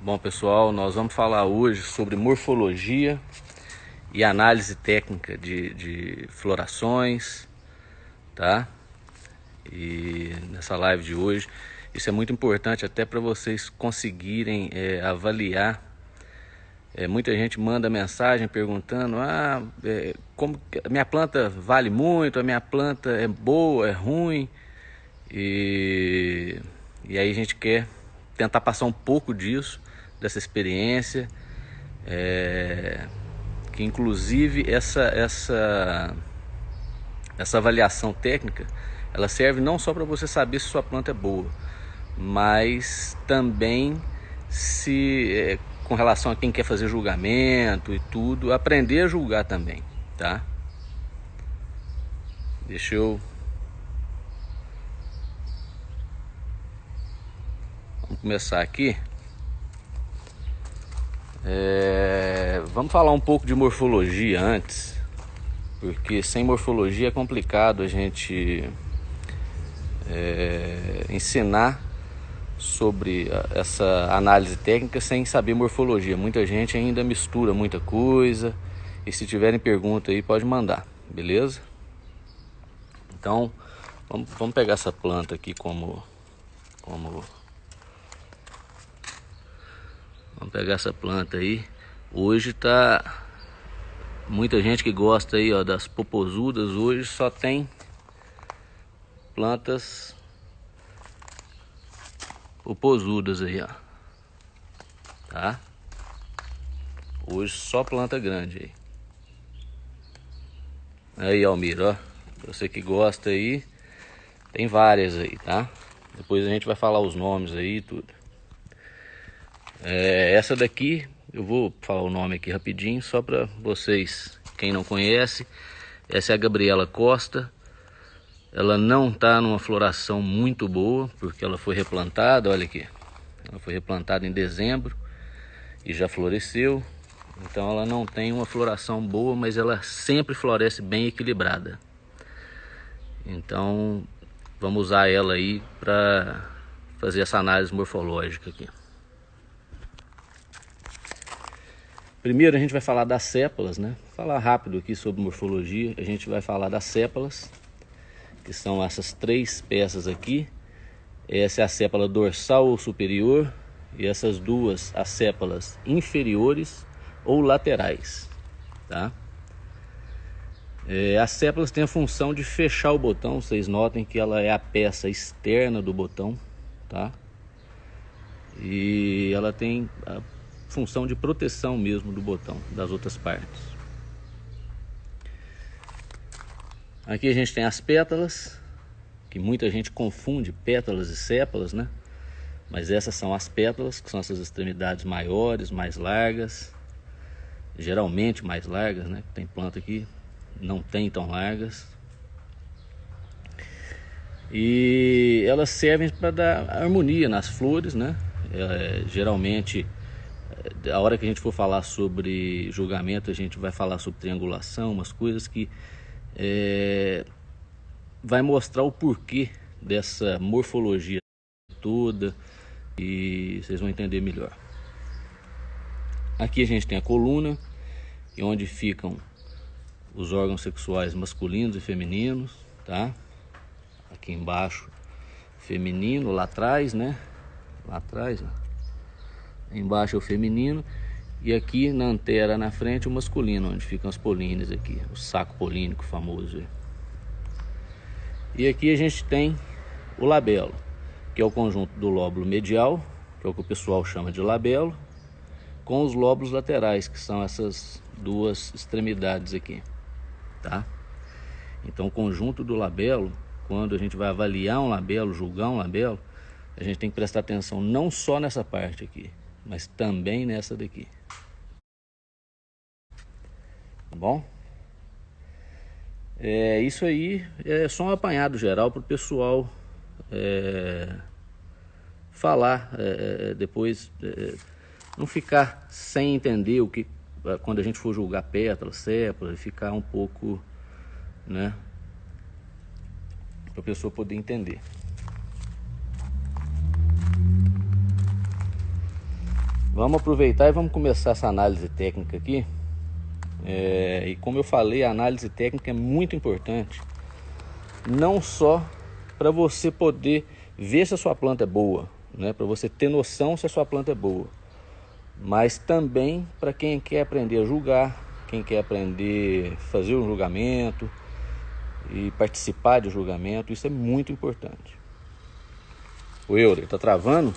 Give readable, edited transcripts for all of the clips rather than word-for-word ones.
Bom, pessoal, nós vamos falar hoje sobre morfologia e análise técnica de florações, tá? E nessa live de hoje, isso é muito importante até para vocês conseguirem avaliar. Muita gente manda mensagem perguntando: como a minha planta vale muito, a minha planta é boa, é ruim? E aí a gente quer tentar passar um pouco disso, dessa experiência, que inclusive essa avaliação técnica, ela serve não só para você saber se sua planta é boa, mas também com relação a quem quer fazer julgamento e tudo, aprender a julgar também, tá? Vamos começar aqui. Vamos falar um pouco de morfologia antes, porque sem morfologia é complicado a gente ensinar sobre essa análise técnica sem saber morfologia. Muita gente ainda mistura muita coisa, e se tiverem pergunta aí pode mandar, beleza? Então vamos pegar essa planta aqui vamos pegar essa planta aí. Hoje tá muita gente que gosta aí, ó, das popozudas. Hoje só tem plantas popozudas aí, ó, tá? Hoje só planta grande aí, Almir, ó, você que gosta aí, tem várias aí, tá? Depois a gente vai falar os nomes aí e tudo. Essa daqui, eu vou falar o nome aqui rapidinho, só para vocês, quem não conhece. Essa é a Gabriela Costa. Ela não tá numa floração muito boa, porque ela foi replantada, olha aqui. Ela foi replantada em dezembro e já floresceu. Então ela não tem uma floração boa, mas ela sempre floresce bem equilibrada. Então vamos usar ela aí para fazer essa análise morfológica aqui. Primeiro a gente vai falar das sépalas, né? Falar rápido aqui sobre morfologia. A gente vai falar das sépalas, que são essas três peças aqui. Essa é a sépala dorsal ou superior, e essas duas as sépalas inferiores ou laterais, tá? As sépalas têm a função de fechar o botão. Vocês notem que ela é a peça externa do botão, tá? E ela tem a função de proteção mesmo do botão das outras partes. Aqui a gente tem as pétalas, que muita gente confunde pétalas e sépalas, né? Mas essas são as pétalas, que são essas extremidades maiores, mais largas, geralmente mais largas, né? Tem planta aqui não tem tão largas, e elas servem para dar harmonia nas flores, né? Geralmente, a hora que a gente for falar sobre julgamento, a gente vai falar sobre triangulação, umas coisas que vai mostrar o porquê dessa morfologia toda, e vocês vão entender melhor. Aqui a gente tem a coluna, onde ficam os órgãos sexuais masculinos e femininos, tá? Aqui embaixo feminino, lá atrás, né? Lá atrás, ó. Embaixo é o feminino, e aqui na antera, na frente, o masculino, onde ficam as políneas aqui, o saco polínico famoso aí. E aqui a gente tem o labelo, que é o conjunto do lóbulo medial, que é o que o pessoal chama de labelo, com os lóbulos laterais, que são essas duas extremidades aqui, tá? Então o conjunto do labelo, quando a gente vai avaliar um labelo, julgar um labelo, a gente tem que prestar atenção não só nessa parte aqui, mas também nessa daqui. Tá bom? Isso aí é só um apanhado geral para o pessoal falar depois, não ficar sem entender o que, quando a gente for julgar pétalas, sépalas, ficar um pouco, né, para a pessoa poder entender. Vamos aproveitar e vamos começar essa análise técnica aqui. E como eu falei, a análise técnica é muito importante, não só para você poder ver se a sua planta é boa, né? Para você ter noção se a sua planta é boa, mas também para quem quer aprender a julgar, quem quer aprender a fazer um julgamento e participar de julgamento. Isso é muito importante. O Euler, tá travando?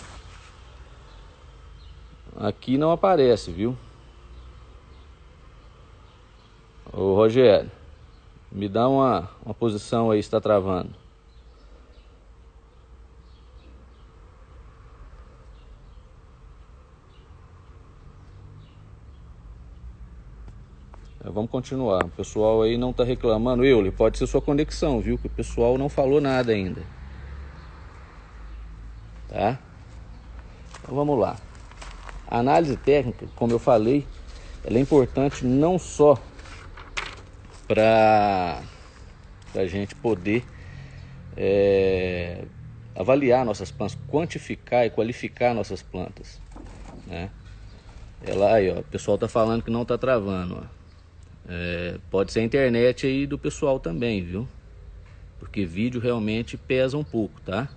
Aqui não aparece, viu? Ô Rogério, me dá uma posição aí se está travando. Vamos continuar. O pessoal aí não está reclamando. Euler, pode ser sua conexão, viu? Que o pessoal não falou nada ainda. Tá? Então vamos lá. A análise técnica, como eu falei, ela é importante não só para a gente poder avaliar nossas plantas, quantificar e qualificar nossas plantas, né? Ela aí, ó, o pessoal tá falando que não tá travando, ó. Pode ser a internet aí do pessoal também, viu? Porque vídeo realmente pesa um pouco, tá?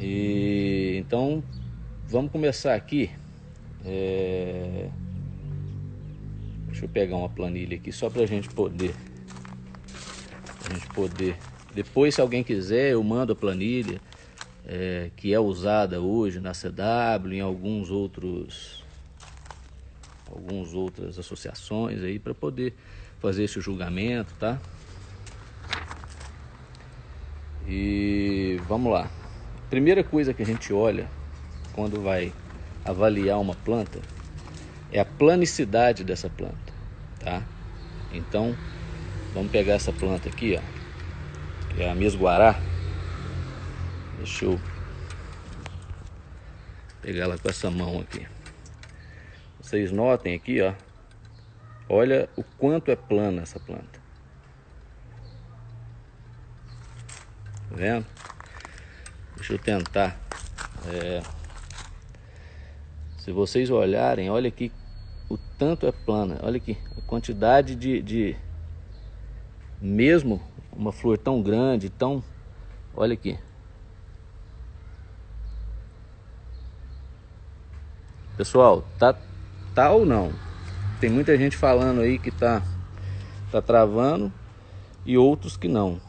Então vamos começar aqui. Deixa eu pegar uma planilha aqui só pra gente poder. Depois, se alguém quiser, eu mando a planilha que é usada hoje na CW, em algumas outras associações aí, para poder fazer esse julgamento, tá? E vamos lá. Primeira coisa que a gente olha quando vai avaliar uma planta é a planicidade dessa planta, tá? Então, vamos pegar essa planta aqui, ó, que é a mesguará. Deixa eu pegar ela com essa mão aqui. Vocês notem aqui, ó. Olha o quanto é plana essa planta. Tá vendo? Deixa eu tentar. Se vocês olharem, olha aqui o tanto é plana. Olha aqui a quantidade de mesmo uma flor tão grande, tão... Olha aqui. Pessoal, tá ou não? Tem muita gente falando aí que tá travando e outros que não.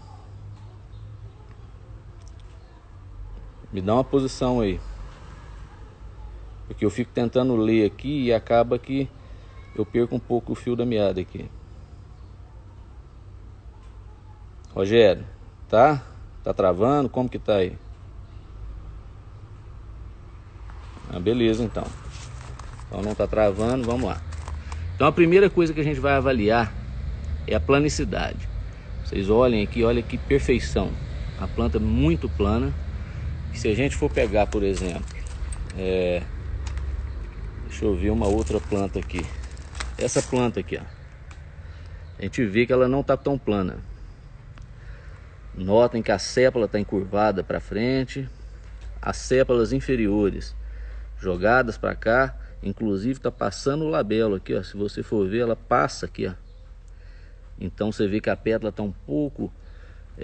Me dá uma posição aí, porque eu fico tentando ler aqui e acaba que eu perco um pouco o fio da meada aqui. Rogério, tá travando? Como que tá aí? Beleza, então não tá travando, vamos lá. Então a primeira coisa que a gente vai avaliar é a planicidade. Vocês olhem aqui, olha que perfeição. A planta é muito plana. Se a gente for pegar, por exemplo, deixa eu ver uma outra planta aqui. Essa planta aqui, ó, a gente vê que ela não tá tão plana. Notem que a sépala está encurvada para frente, as sépalas inferiores jogadas para cá. Inclusive tá passando o labelo aqui, ó. Se você for ver, ela passa aqui, ó. Então você vê que a pétala tá um pouco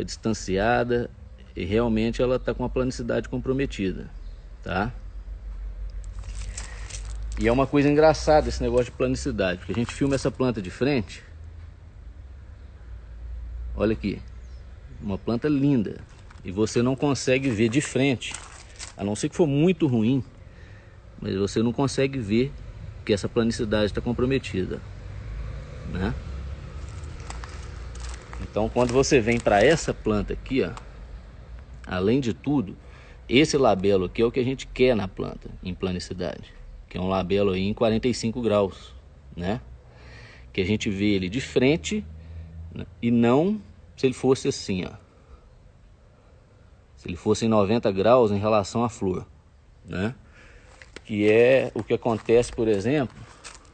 distanciada e realmente ela tá com a planicidade comprometida, tá? E é uma coisa engraçada esse negócio de planicidade, porque a gente filma essa planta de frente. Olha aqui, uma planta linda, e você não consegue ver de frente, a não ser que for muito ruim. Mas você não consegue ver que essa planicidade está comprometida, né? Então, quando você vem para essa planta aqui, ó, além de tudo, esse labelo aqui é o que a gente quer na planta em planicidade, que é um labelo aí em 45 graus, né? Que a gente vê ele de frente, né? E não se ele fosse assim, ó. Se ele fosse em 90 graus em relação à flor, né? Que é o que acontece, por exemplo,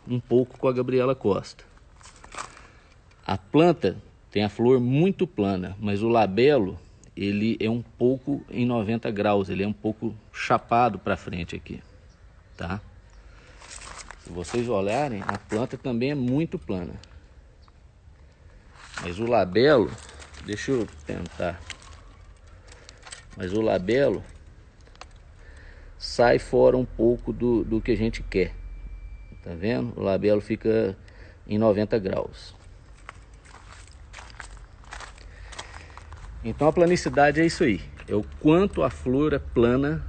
um pouco com a Gabriela Costa. A planta tem a flor muito plana, mas o labelo ele é um pouco em 90 graus, ele é um pouco chapado para frente aqui, tá? Se vocês olharem, a planta também é muito plana. Mas o labelo, deixa eu tentar. Mas o labelo sai fora um pouco do que a gente quer. Tá vendo? O labelo fica em 90 graus. Então a planicidade é isso aí. É o quanto a flor é plana,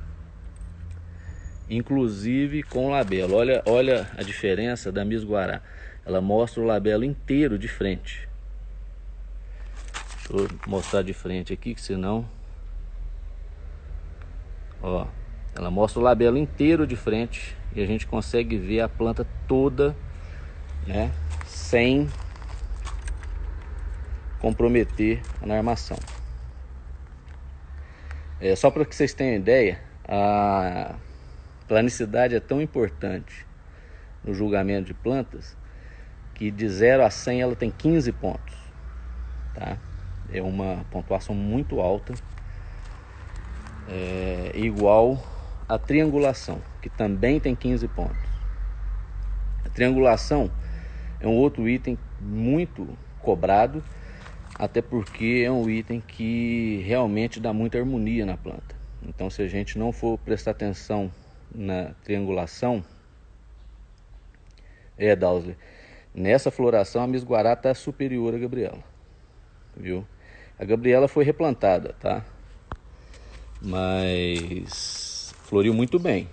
inclusive com o labelo. Olha a diferença da Miss Guará. Ela mostra o labelo inteiro de frente. Deixa eu mostrar de frente aqui, que senão... Ó, ela mostra o labelo inteiro de frente e a gente consegue ver a planta toda, né, sem comprometer na armação. Só para que vocês tenham ideia, a planicidade é tão importante no julgamento de plantas que de 0 a 100 ela tem 15 pontos, tá? É uma pontuação muito alta, igual a triangulação, que também tem 15 pontos. A triangulação é um outro item muito cobrado, até porque é um item que realmente dá muita harmonia na planta. Então, se a gente não for prestar atenção na triangulação, Dowsley, nessa floração a Miss Guará está superior à Gabriela, viu? A Gabriela foi replantada, tá? Mas floriu muito bem.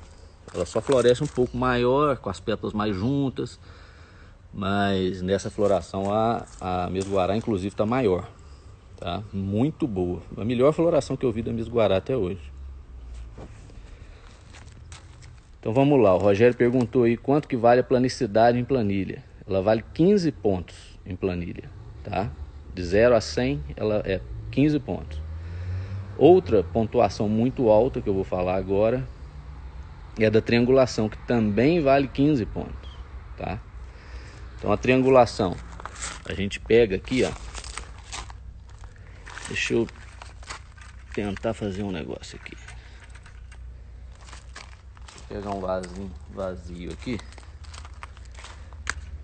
Ela só floresce um pouco maior, com as pétalas mais juntas. Mas nessa floração a Miss Guará inclusive está maior, tá? Muito boa. A melhor floração que eu vi da Miss Guará até hoje. Então vamos lá, o Rogério perguntou aí quanto que vale a planicidade em planilha. Ela vale 15 pontos em planilha, tá? De 0 a 100 ela é 15 pontos. Outra pontuação muito alta que eu vou falar agora é a da triangulação, que também vale 15 pontos, tá? Então a triangulação, a gente pega aqui, ó. Deixa eu tentar fazer um negócio aqui. Vou pegar um vasinho vazio aqui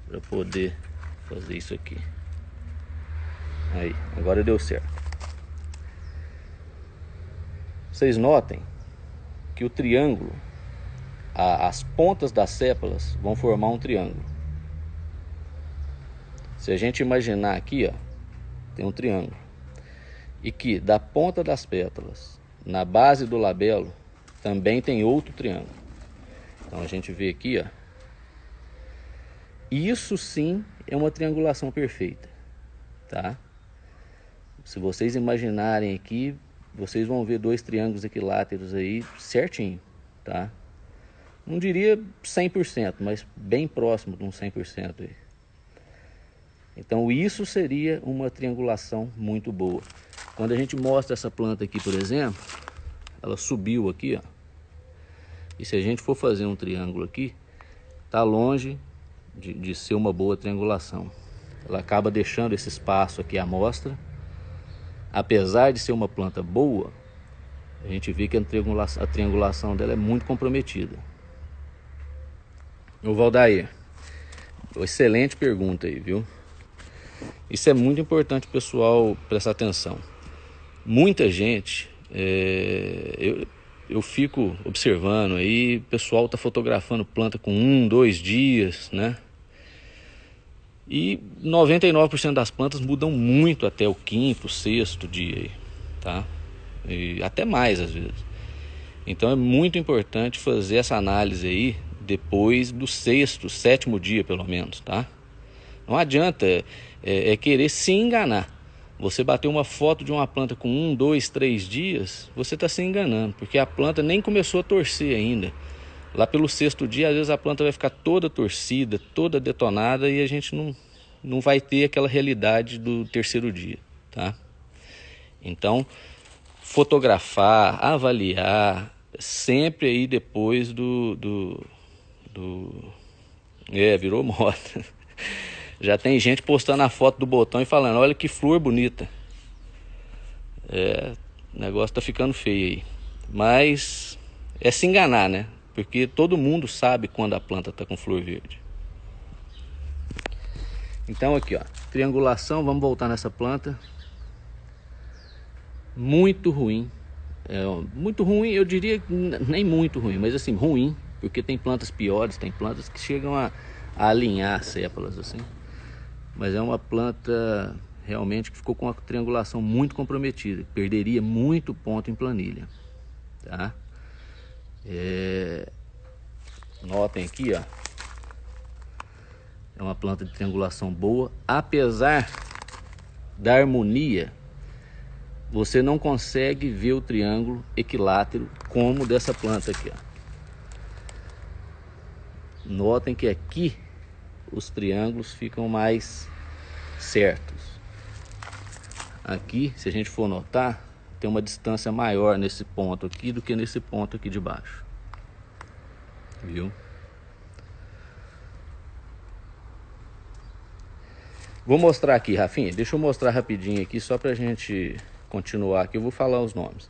para poder fazer isso aqui. Aí, agora deu certo. Vocês notem que o triângulo, as pontas das sépalas vão formar um triângulo. Se a gente imaginar aqui, ó, tem um triângulo. E que da ponta das pétalas, na base do labelo, também tem outro triângulo. Então a gente vê aqui, ó. Isso sim é uma triangulação perfeita, tá? Se vocês imaginarem aqui, vocês vão ver dois triângulos equiláteros aí certinho, tá? Não diria 100%, mas bem próximo de um 100% aí. Então isso seria uma triangulação muito boa. Quando a gente mostra essa planta aqui, por exemplo, ela subiu aqui, ó. E se a gente for fazer um triângulo aqui, tá longe de ser uma boa triangulação. Ela acaba deixando esse espaço aqui à amostra. Apesar de ser uma planta boa, a gente vê que a triangulação dela é muito comprometida. O Valdair, excelente pergunta aí, viu? Isso é muito importante, pessoal, prestar atenção. Muita gente, eu fico observando aí, o pessoal tá fotografando planta com 1, 2 dias, né? E 99% das plantas mudam muito até o 5º, 6º dia aí, tá? E até mais às vezes. Então é muito importante fazer essa análise aí depois do 6º, 7º dia pelo menos, tá? Não adianta querer se enganar. Você bater uma foto de uma planta com 1, 2, 3 dias, você está se enganando, porque a planta nem começou a torcer ainda. Lá pelo 6º dia, às vezes a planta vai ficar toda torcida, toda detonada, e a gente não vai ter aquela realidade do 3º dia, tá? Então, fotografar, avaliar, sempre aí depois virou moda. Já tem gente postando a foto do botão e falando, olha que flor bonita. O negócio tá ficando feio aí. Mas é se enganar, né? Porque todo mundo sabe quando a planta tá com flor verde. Então aqui, ó, triangulação, vamos voltar nessa planta. Muito ruim. Muito ruim, eu diria nem muito ruim, mas assim, ruim. Porque tem plantas piores, tem plantas que chegam a alinhar sépalas assim. Mas é uma planta realmente que ficou com a triangulação muito comprometida. Perderia muito ponto em planilha. Tá? Notem aqui, ó. É uma planta de triangulação boa. Apesar da harmonia, você não consegue ver o triângulo equilátero como dessa planta aqui, ó. Notem que aqui os triângulos ficam mais certos. Aqui, se a gente for notar, tem uma distância maior nesse ponto aqui do que nesse ponto aqui de baixo. Viu? Vou mostrar aqui, Rafinha. Deixa eu mostrar rapidinho aqui, só pra gente continuar aqui. Eu vou falar os nomes.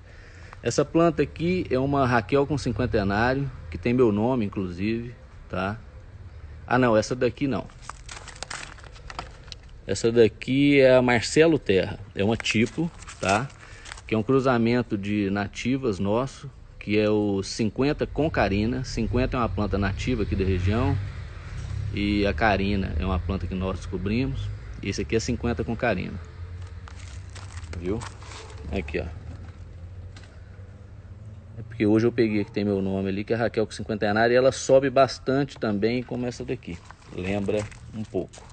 Essa planta aqui é uma Raquel com cinquentenário, que tem meu nome, inclusive, tá? Ah, não, essa daqui não. Essa daqui é a Marcelo Terra. É uma tipo, tá? Que é um cruzamento de nativas nosso, que é o 50 com carina. 50 é uma planta nativa aqui da região e a carina é uma planta que nós descobrimos. Esse aqui é 50 com carina. Viu? Aqui, ó. É porque hoje eu peguei que tem meu nome ali, que é Raquel com cinquentenário, e ela sobe bastante também, como essa daqui. Lembra um pouco.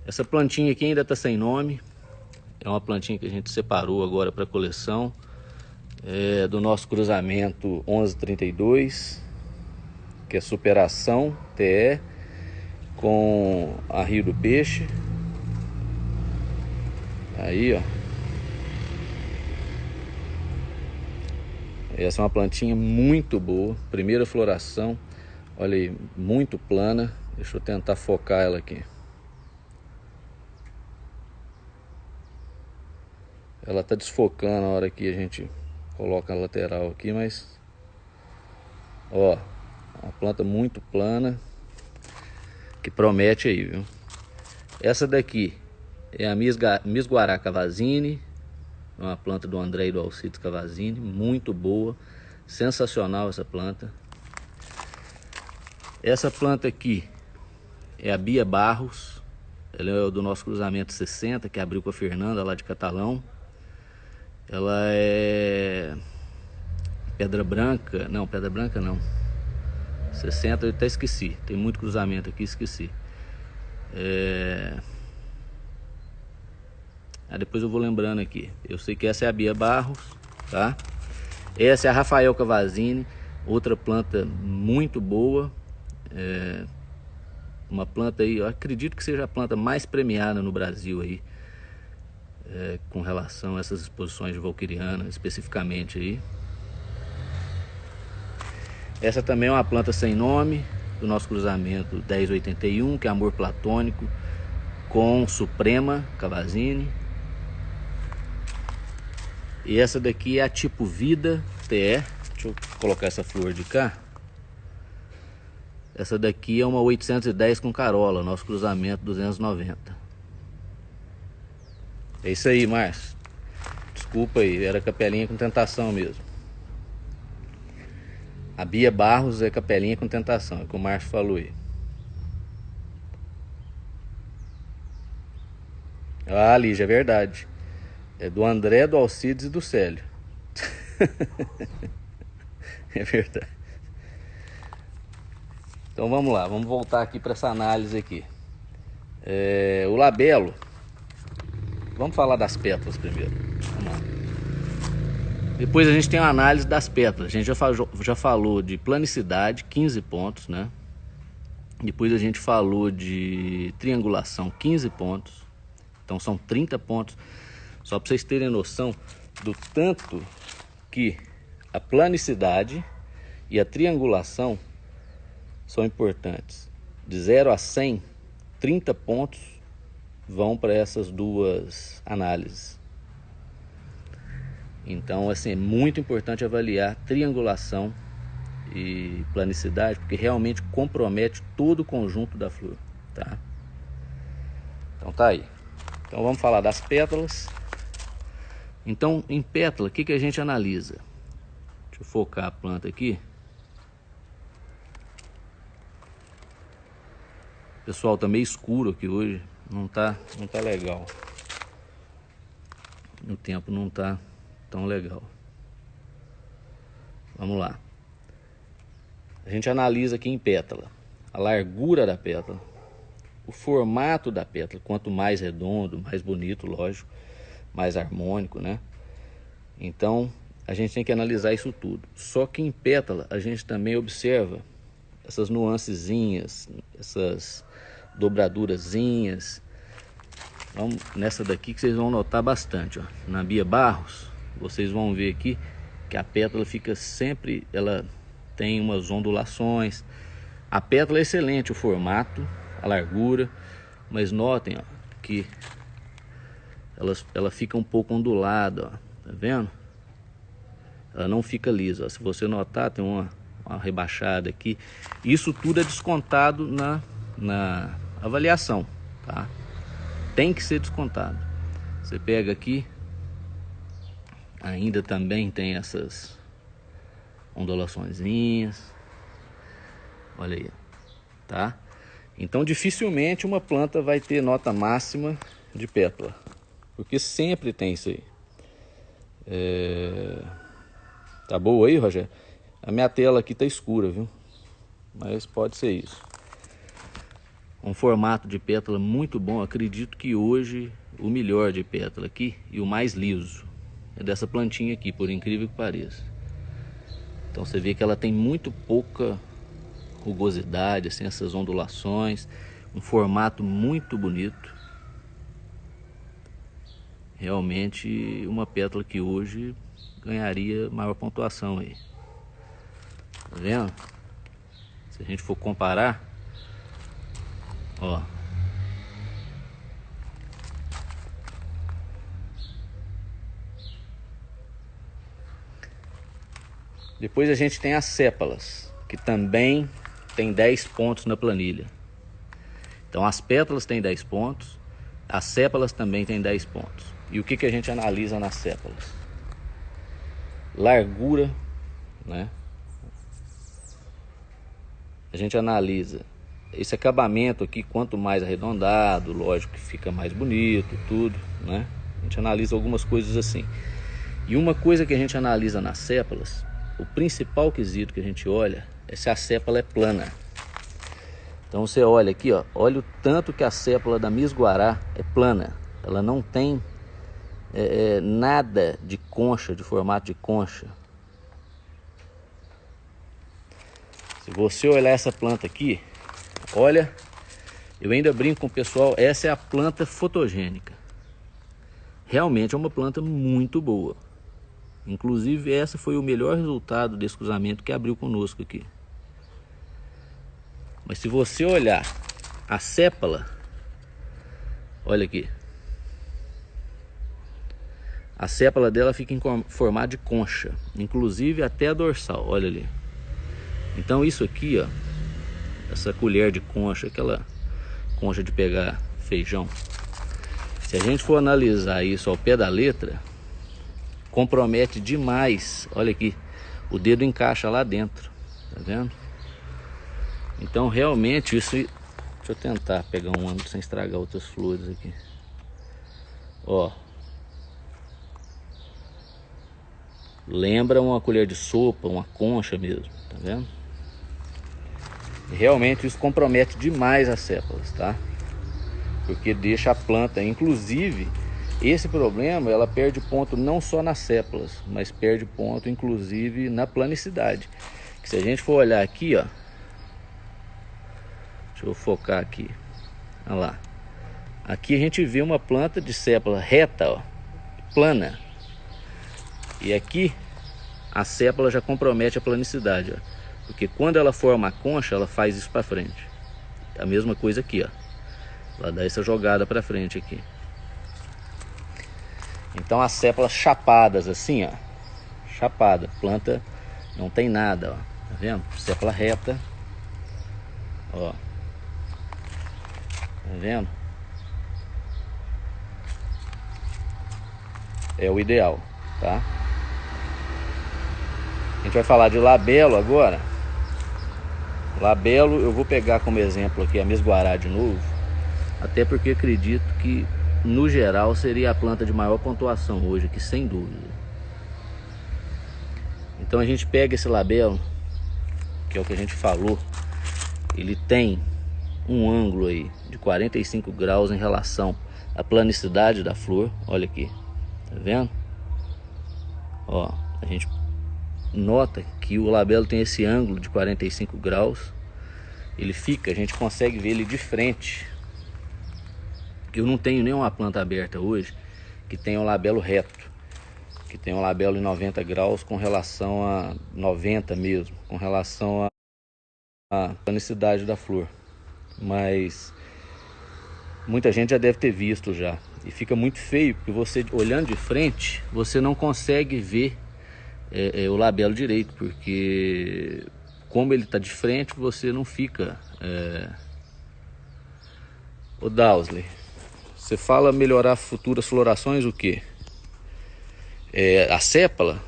Essa plantinha aqui ainda está sem nome. É uma plantinha que a gente separou agora para coleção. É do nosso cruzamento 1132, que é Superação TE com a Rio do Peixe. Aí, ó. Essa é uma plantinha muito boa. Primeira floração. Olha aí, muito plana. Deixa eu tentar focar ela aqui. Ela tá desfocando na hora que a gente coloca a lateral aqui, mas... Ó, uma planta muito plana, que promete aí, viu? Essa daqui é a Miss Guará Cavazzini, uma planta do André e do Alcides Cavazzini, muito boa, sensacional essa planta. Essa planta aqui é a Bia Barros, ela é do nosso cruzamento 60, que abriu com a Fernanda lá de Catalão. Ela é Pedra Branca, não, 60 eu até esqueci, tem muito cruzamento aqui, esqueci. Depois eu vou lembrando aqui. Eu sei que essa é a Bia Barros, tá? Essa é a Rafael Cavazzini, outra planta muito boa. Uma planta aí, eu acredito que seja a planta mais premiada no Brasil aí, com relação a essas exposições de Valquiriana, especificamente aí. Essa também é uma planta sem nome, do nosso cruzamento 1081, que é Amor Platônico, com Suprema Cavazzini. E essa daqui é a tipo Vida TE. Deixa eu colocar essa flor de cá. Essa daqui é uma 810 com Carola, nosso cruzamento 290. É isso aí, Márcio. Desculpa aí, era capelinha com tentação mesmo. A Bia Barros é capelinha com tentação, é o que o Márcio falou aí. Ah, Lígia, é verdade. É do André, do Alcides e do Célio. É verdade. Então vamos lá, vamos voltar aqui para essa análise aqui. O labelo. Vamos falar das pétalas primeiro. Vamos lá. Depois a gente tem a análise das pétalas. A gente já falou de planicidade, 15 pontos, né? Depois a gente falou de triangulação, 15 pontos. Então são 30 pontos. Só para vocês terem noção do tanto que a planicidade e a triangulação são importantes. De 0 a 100, 30 pontos vão para essas duas análises. Então, assim, é muito importante avaliar triangulação e planicidade, porque realmente compromete todo o conjunto da flor, tá? Então tá aí. Então vamos falar das pétalas. Então, em pétala, o que a gente analisa? Deixa eu focar a planta aqui. Pessoal, tá meio escuro aqui hoje, não tá legal. O tempo não tá tão legal. Vamos lá. A gente analisa aqui em pétala a largura da pétala, o formato da pétala, quanto mais redondo, mais bonito, lógico, mais harmônico, né? Então, a gente tem que analisar isso tudo. Só que em pétala a gente também observa essas nuancezinhas, essas dobradurazinhas. Vamos nessa daqui que vocês vão notar bastante, ó. Na Bia Barros, vocês vão ver aqui que a pétala fica sempre, ela tem umas ondulações. A pétala é excelente, o formato, a largura, mas notem, ó, que ela fica um pouco ondulada, ó. Tá vendo? Ela não fica lisa, ó. Se você notar, tem uma rebaixada aqui. Isso tudo é descontado na avaliação, tá? Tem que ser descontado. Você pega aqui, ainda também tem essas ondulaçõezinhas. Olha aí, tá? Então dificilmente uma planta vai ter nota máxima de pétala, porque sempre tem isso aí. Tá boa aí, Rogério? A minha tela aqui tá escura, viu? Mas pode ser isso. Um formato de pétala muito bom. Acredito que hoje o melhor de pétala aqui e o mais liso é dessa plantinha aqui, por incrível que pareça. Então você vê que ela tem muito pouca rugosidade, assim, essas ondulações, um formato muito bonito. Realmente uma pétala que hoje ganharia maior pontuação aí. Tá vendo? Se a gente for comparar, ó, depois a gente tem as sépalas, que também tem 10 pontos na planilha. Então as pétalas têm 10 pontos, as sépalas também têm 10 pontos. E o que a gente analisa nas sépalas? Largura, né? A gente analisa esse acabamento aqui, quanto mais arredondado, lógico que fica mais bonito, tudo, né? A gente analisa algumas coisas assim. E uma coisa que a gente analisa nas sépalas, o principal quesito que a gente olha é se a sépala é plana. Então você olha aqui, ó, olha o tanto que a sépala da Miss Guará é plana. Ela não tem nada de concha, de formato de concha. Se você olhar essa planta aqui, olha, eu ainda brinco com o pessoal, essa é a planta fotogênica. Realmente é uma planta muito boa. Inclusive essa foi o melhor resultado desse cruzamento que abriu conosco aqui. Mas se você olhar a sépala, olha aqui. A sépala dela fica em formato de concha, inclusive até a dorsal, olha ali. Então isso aqui, ó, essa colher de concha, aquela concha de pegar feijão, se a gente for analisar isso ao pé da letra, compromete demais. Olha aqui, o dedo encaixa lá dentro, tá vendo? Então realmente isso, deixa eu tentar pegar um ângulo sem estragar outras flores aqui. Ó, lembra uma colher de sopa, uma concha mesmo, tá vendo? E realmente isso compromete demais as sépalas, tá? Porque deixa a planta, inclusive, esse problema, ela perde ponto não só nas sépalas, mas perde ponto inclusive na planicidade. Que se a gente for olhar aqui, ó, deixa eu focar aqui, olha lá. Aqui a gente vê uma planta de sépala reta, ó, plana. E aqui a sépala já compromete a planicidade, ó. Porque quando ela forma a concha, ela faz isso para frente. A mesma coisa aqui, ó. Ela dá essa jogada para frente aqui. Então as sépalas chapadas assim, ó, chapada, planta não tem nada, ó, tá vendo? Sépala reta, ó, tá vendo? É o ideal, tá? A gente vai falar de labelo agora. Labelo eu vou pegar como exemplo aqui a Mesguará de novo, até porque acredito que no geral seria a planta de maior pontuação hoje aqui, sem dúvida. Então a gente pega esse labelo, que é o que a gente falou, ele tem um ângulo aí de 45 graus em relação à planicidade da flor. Olha aqui, tá vendo? Ó, a gente nota que o labelo tem esse ângulo de 45 graus. Ele fica, a gente consegue ver ele de frente. Eu não tenho nenhuma planta aberta hoje que tenha um labelo reto, que tenha um labelo em 90 graus com relação a 90 mesmo, com relação à planicidade da flor. Mas muita gente já deve ter visto já. E fica muito feio, porque você olhando de frente, você não consegue ver o labelo direito, porque como ele está de frente, você não fica... Ô Dowsley, você fala melhorar futuras florações o quê? A sépala?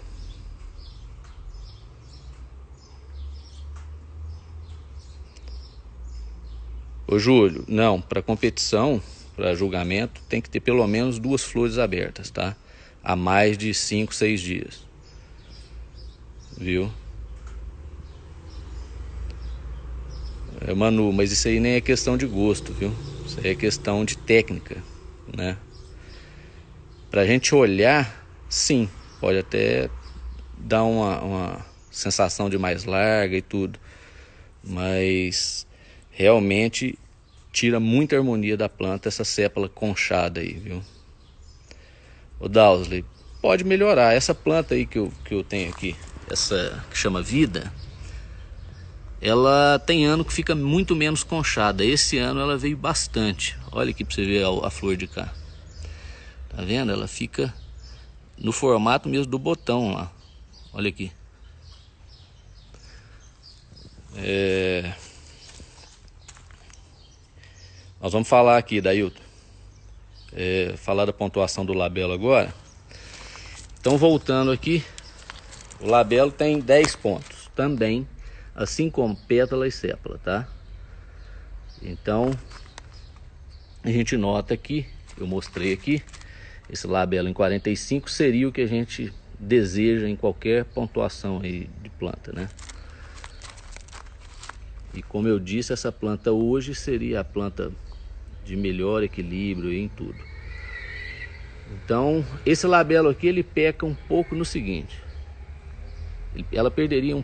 Ô Júlio, não, para competição, para julgamento, tem que ter pelo menos 2 flores abertas, tá? Há mais de 5, 6 dias. Viu? Manu, mas isso aí nem é questão de gosto, viu? Isso aí é questão de técnica, né? Pra gente olhar, sim, pode até dar uma sensação de mais larga e tudo, mas realmente tira muita harmonia da planta essa sépala conchada aí, viu? O Dowsley, pode melhorar. Essa planta aí que eu tenho aqui, essa que chama Vida, ela tem ano que fica muito menos conchada. Esse ano ela veio bastante. Olha aqui pra você ver a flor de cá. Tá vendo? Ela fica no formato mesmo do botão lá. Olha aqui. Nós vamos falar aqui, Dailton. Falar da pontuação do labelo agora. Então voltando aqui, o labelo tem 10 pontos também, assim como pétala e sépala, tá? Então a gente nota aqui, eu mostrei aqui, esse labelo em 45 seria o que a gente deseja em qualquer pontuação aí de planta, né? E como eu disse, essa planta hoje seria a planta de melhor equilíbrio em tudo. Então esse labelo aqui ele peca um pouco no seguinte: ela perderia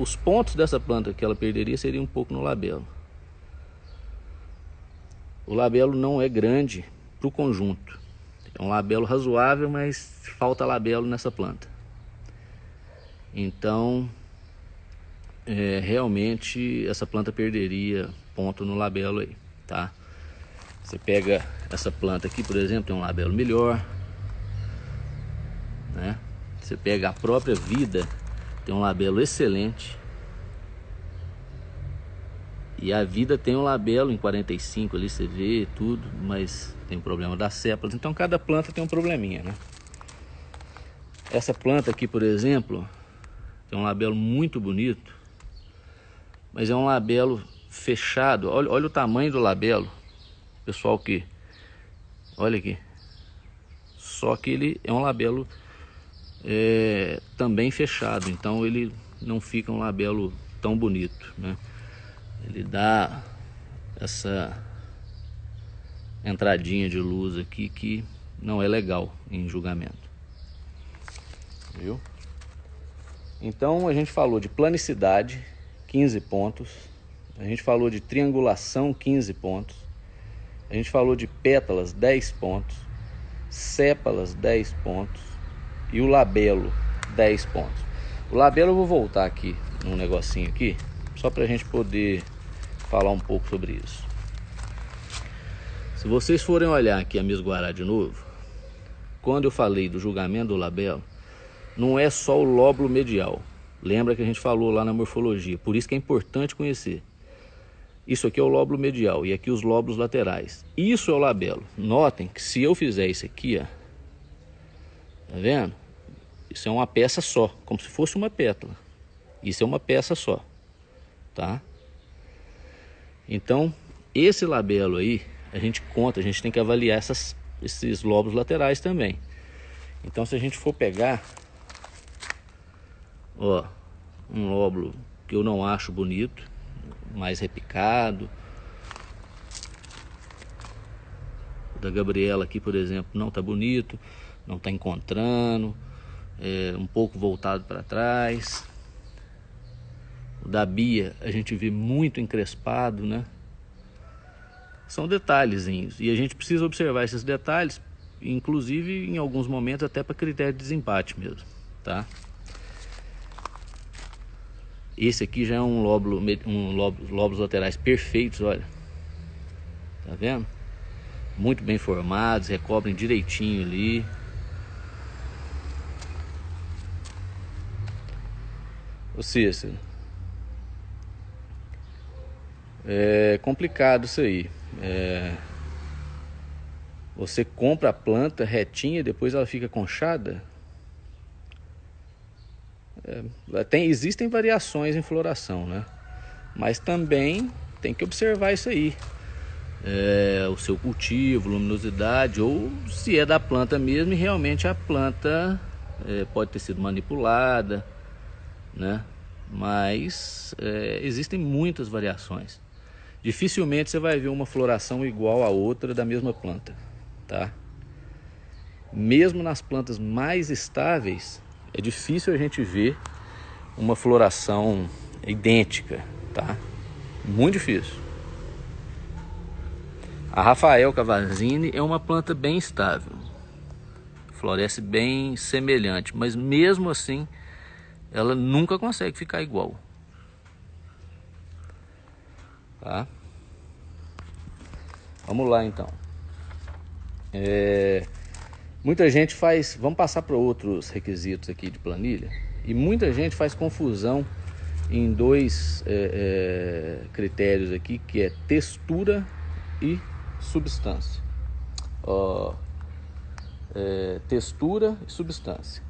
os pontos dessa planta que ela perderia seria um pouco no labelo. O labelo não é grande para o conjunto, é um labelo razoável, mas falta labelo nessa planta. Então realmente essa planta perderia ponto no labelo aí, tá? Você pega essa planta aqui, por exemplo, tem um labelo melhor, né? Você pega a própria Vida, tem um labelo excelente. E a Vida tem um labelo em 45 ali, você vê tudo, mas tem o problema das sépalas. Então cada planta tem um probleminha, né? Essa planta aqui, por exemplo, tem um labelo muito bonito, mas é um labelo fechado. Olha o tamanho do labelo, pessoal, que olha aqui. Só que ele é um labelo também fechado, então ele não fica um labelo tão bonito, né? Ele dá essa entradinha de luz aqui que não é legal em julgamento, viu? Então a gente falou de planicidade, 15 pontos. A gente falou de triangulação, 15 pontos. A gente falou de pétalas, 10 pontos. Sépalas, 10 pontos. E o labelo, 10 pontos. O labelo eu vou voltar aqui num negocinho aqui, só pra gente poder falar um pouco sobre isso. Se vocês forem olhar aqui a Mesguará de novo, quando eu falei do julgamento do labelo, não é só o lóbulo medial. Lembra que a gente falou lá na morfologia, por isso que é importante conhecer. Isso aqui é o lóbulo medial e aqui os lóbulos laterais. Isso é o labelo. Notem que se eu fizer isso aqui, ó, tá vendo? Isso é uma peça só, como se fosse uma pétala. Isso é uma peça só, tá? Então, esse labelo aí, a gente conta, a gente tem que avaliar esses lóbulos laterais também. Então, se a gente for pegar, ó, um lóbulo que eu não acho bonito, mais repicado. O da Gabriela aqui, por exemplo, não tá bonito, não tá encontrando, um pouco voltado para trás. O da Bia a gente vê muito encrespado, né? São detalhezinhos e a gente precisa observar esses detalhes, inclusive em alguns momentos até para critério de desempate mesmo, tá? Esse aqui já é lóbulos laterais perfeitos, olha. Tá vendo? Muito bem formados, recobrem direitinho ali. Ô Cícero, é complicado isso aí. Você compra a planta retinha e depois ela fica conchada. Existem variações em floração, né? Mas também tem que observar isso aí. O seu cultivo, luminosidade, ou se é da planta mesmo e realmente a planta pode ter sido manipulada, né? Mas existem muitas variações. Dificilmente você vai ver uma floração igual a outra da mesma planta, tá? Mesmo nas plantas mais estáveis, é difícil a gente ver uma floração idêntica, tá? Muito difícil. A Rafael Cavazzini é uma planta bem estável, floresce bem semelhante, mas mesmo assim ela nunca consegue ficar igual, tá? Vamos lá então. Muita gente faz, vamos passar para outros requisitos aqui de planilha, e muita gente faz confusão em dois critérios aqui, que é textura e substância. Textura e substância.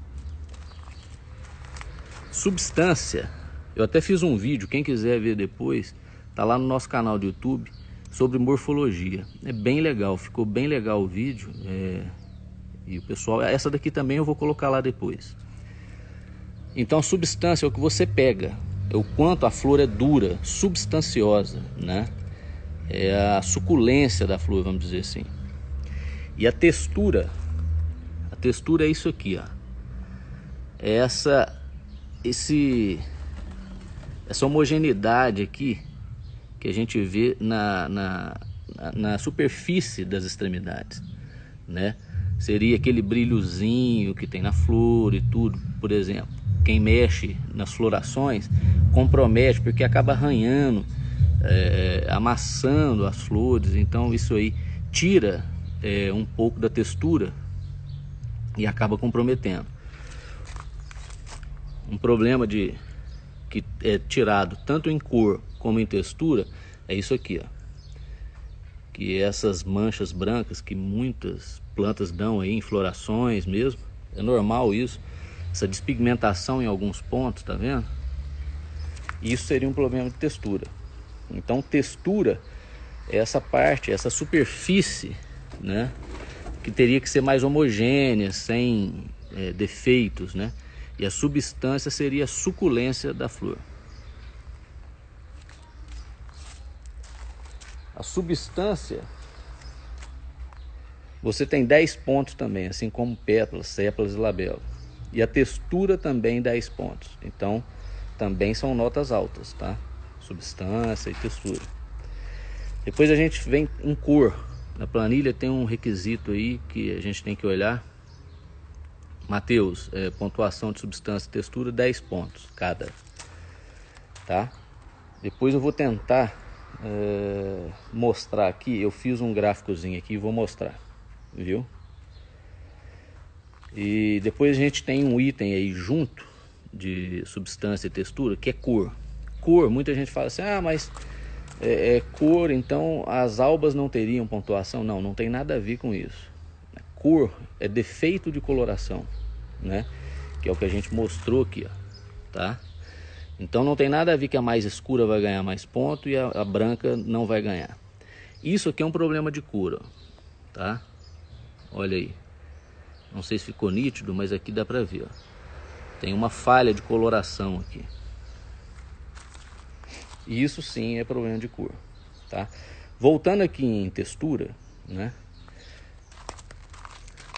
Substância, eu até fiz um vídeo, quem quiser ver depois, tá lá no nosso canal do YouTube, sobre morfologia. É bem legal, ficou bem legal o vídeo. E o pessoal, essa daqui também eu vou colocar lá depois. Então, substância é o que você pega, é o quanto a flor é dura, substanciosa, né? É a suculência da flor, vamos dizer assim. E a textura é isso aqui, ó. É essa homogeneidade aqui que a gente vê na superfície das extremidades, né? Seria aquele brilhozinho que tem na flor e tudo. Por exemplo, quem mexe nas florações compromete, porque acaba arranhando, amassando as flores. Então isso aí tira um pouco da textura e acaba comprometendo. Um problema que é tirado tanto em cor como em textura é isso aqui, ó. Que essas manchas brancas que muitas plantas dão aí em florações mesmo, é normal isso, essa despigmentação em alguns pontos, tá vendo? Isso seria um problema de textura. Então, textura é essa parte, essa superfície, né, que teria que ser mais homogênea, sem defeitos, né? E a substância seria a suculência da flor. A substância, você tem 10 pontos também, assim como pétalas, sépalas e labelo. E a textura também 10 pontos. Então, também são notas altas, tá? Substância e textura. Depois a gente vem em cor. Na planilha tem um requisito aí que a gente tem que olhar. Mateus, pontuação de substância e textura, 10 pontos cada, tá? Depois eu vou tentar mostrar aqui. Eu fiz um gráficozinho aqui e vou mostrar, viu? E depois a gente tem um item aí junto de substância e textura, que é cor. Cor, muita gente fala assim, ah, mas cor, então as albas não teriam pontuação. Não, não tem nada a ver com isso. Cor é defeito de coloração, né? Que é o que a gente mostrou aqui, ó, tá? Então não tem nada a ver que a mais escura vai ganhar mais ponto e a branca não vai ganhar. Isso aqui é um problema de cor, ó, tá? Olha aí. Não sei se ficou nítido, mas aqui dá pra ver, ó. Tem uma falha de coloração aqui. E isso sim é problema de cor, tá? Voltando aqui em textura, né?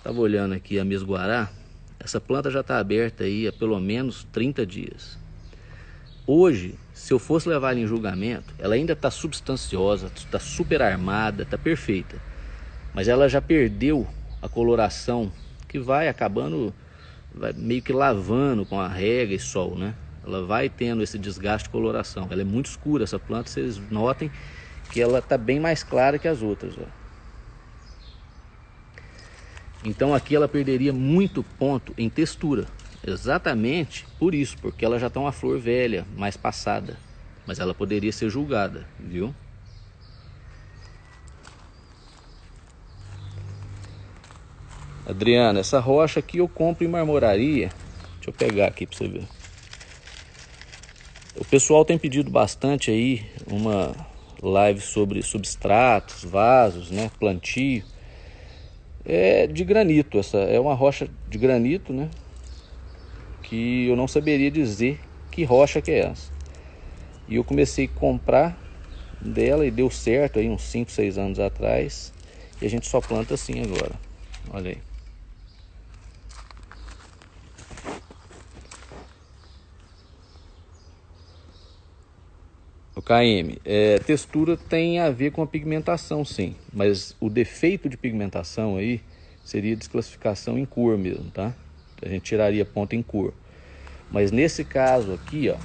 Tava olhando aqui a Mesguará. Essa planta já está aberta aí há pelo menos 30 dias. Hoje, se eu fosse levar ela em julgamento, ela ainda está substanciosa, está super armada, está perfeita. Mas ela já perdeu a coloração, que vai acabando, vai meio que lavando com a rega e sol, né? Ela vai tendo esse desgaste de coloração. Ela é muito escura, essa planta, vocês notem que ela está bem mais clara que as outras, ó. Então aqui ela perderia muito ponto em textura. Exatamente por isso, porque ela já está uma flor velha, mais passada. Mas ela poderia ser julgada, viu? Adriana, essa rocha aqui eu compro em marmoraria. Deixa eu pegar aqui para você ver. O pessoal tem pedido bastante aí uma live sobre substratos, vasos, né, plantio. É de granito, essa é uma rocha de granito, né? Que eu não saberia dizer que rocha que é essa. E eu comecei a comprar dela e deu certo aí uns 5, 6 anos atrás. E a gente só planta assim agora. Olha aí. O KM, textura tem a ver com a pigmentação, sim. Mas o defeito de pigmentação aí seria desclassificação em cor mesmo, tá? A gente tiraria ponto em cor. Mas nesse caso aqui, ó,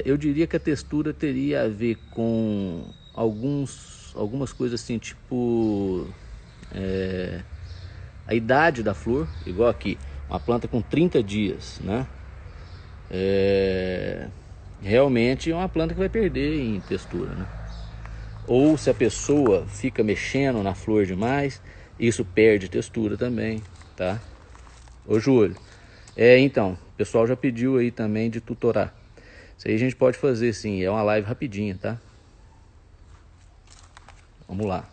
eu diria que a textura teria a ver com algumas coisas assim, tipo a idade da flor, igual aqui, uma planta com 30 dias, né? Realmente é uma planta que vai perder em textura, né? Ou se a pessoa fica mexendo na flor demais, isso perde textura também, tá? Ô Júlio, então, o pessoal já pediu aí também de tutorar. Isso aí a gente pode fazer sim, é uma live rapidinha, tá? Vamos lá.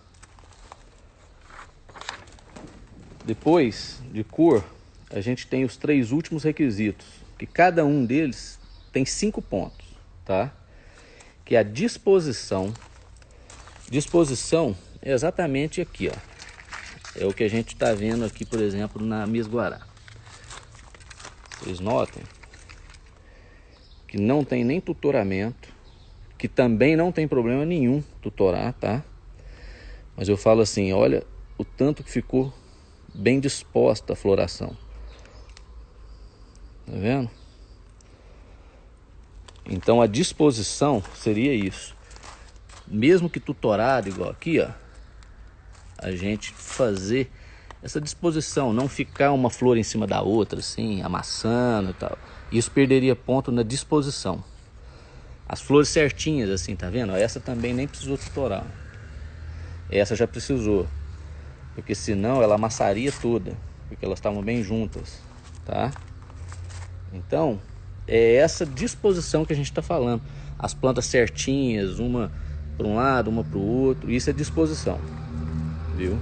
Depois de cor, a gente tem os 3 últimos requisitos, que cada um deles tem 5 pontos, tá? Que é a disposição. Disposição é exatamente aqui, ó. É o que a gente está vendo aqui, por exemplo, na Mesguará. Vocês notem que não tem nem tutoramento, que também não tem problema nenhum tutorar, tá? Mas eu falo assim, olha o tanto que ficou bem disposta a floração. Tá vendo? Então a disposição seria isso. Mesmo que tutorado igual aqui, ó, a gente fazer essa disposição, não ficar uma flor em cima da outra, assim, amassando e tal. Isso perderia ponto na disposição. As flores certinhas, assim, tá vendo? Essa também nem precisou tutorar. Essa já precisou, porque senão ela amassaria toda, porque elas estavam bem juntas, tá? Então, é essa disposição que a gente está falando. As plantas certinhas, uma para um lado, uma para o outro, isso é disposição, viu?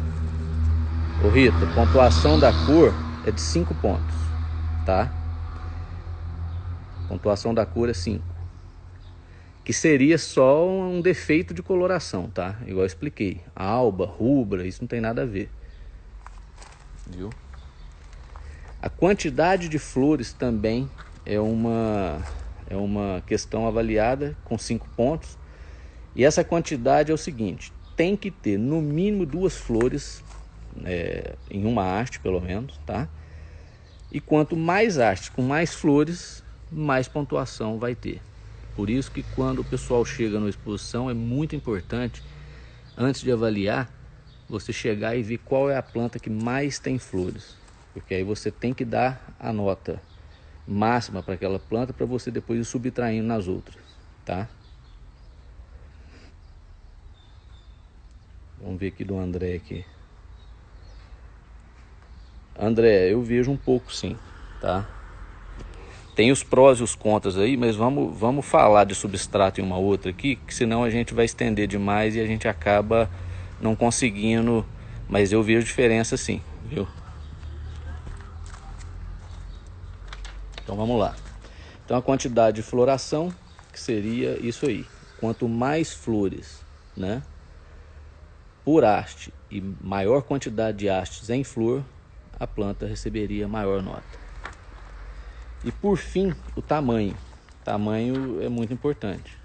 Ô Rita, a pontuação da cor é de 5 pontos, tá? A pontuação da cor é 5. Que seria só um defeito de coloração, tá? Igual eu expliquei. Alba, rubra, isso não tem nada a ver, viu? A quantidade de flores também é uma questão avaliada com 5 pontos. E essa quantidade é o seguinte: tem que ter no mínimo 2 flores em uma haste, pelo menos, tá? E quanto mais haste com mais flores, mais pontuação vai ter. Por isso que quando o pessoal chega numa exposição, é muito importante, antes de avaliar, você chegar e ver qual é a planta que mais tem flores, Porque aí você tem que dar a nota máxima para aquela planta para você depois ir subtraindo nas outras, tá? Vamos ver aqui do André aqui. André, eu vejo um pouco sim, tá? Tem os prós e os contras aí, mas vamos falar de substrato em uma outra aqui, que senão a gente vai estender demais e a gente acaba não conseguindo, mas eu vejo diferença sim, viu? Então vamos lá. Então a quantidade de floração, que seria isso aí. Quanto mais flores, né, por haste e maior quantidade de hastes em flor, a planta receberia maior nota. E por fim, o tamanho. O tamanho é muito importante.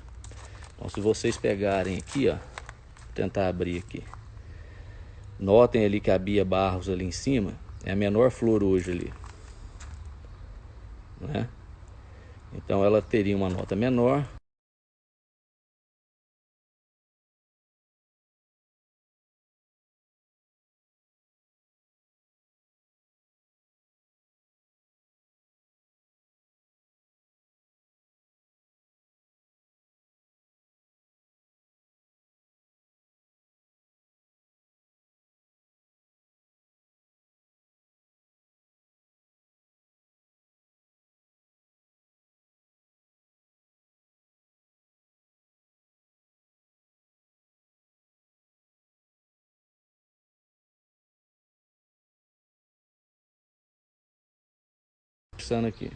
Então se vocês pegarem aqui, ó, vou tentar abrir aqui. Notem ali que a Bia Barros ali em cima é a menor flor hoje ali, né? Então ela teria uma nota menor. Pensando aqui.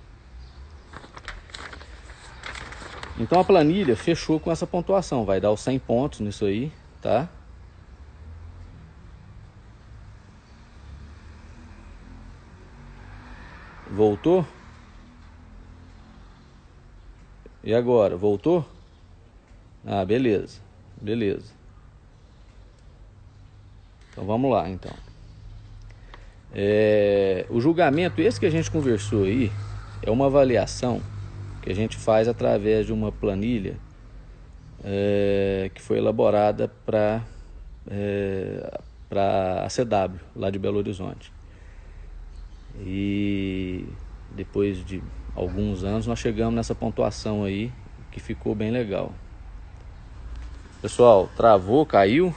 Então a planilha fechou com essa pontuação, vai dar os 100 pontos nisso aí, tá? Voltou? E agora, voltou? Ah, beleza, beleza. Então vamos lá, então. O julgamento, esse que a gente conversou aí, é uma avaliação que a gente faz através de uma planilha que foi elaborada para a CW, lá de Belo Horizonte. E depois de alguns anos nós chegamos nessa pontuação aí, que ficou bem legal. Pessoal, travou, caiu?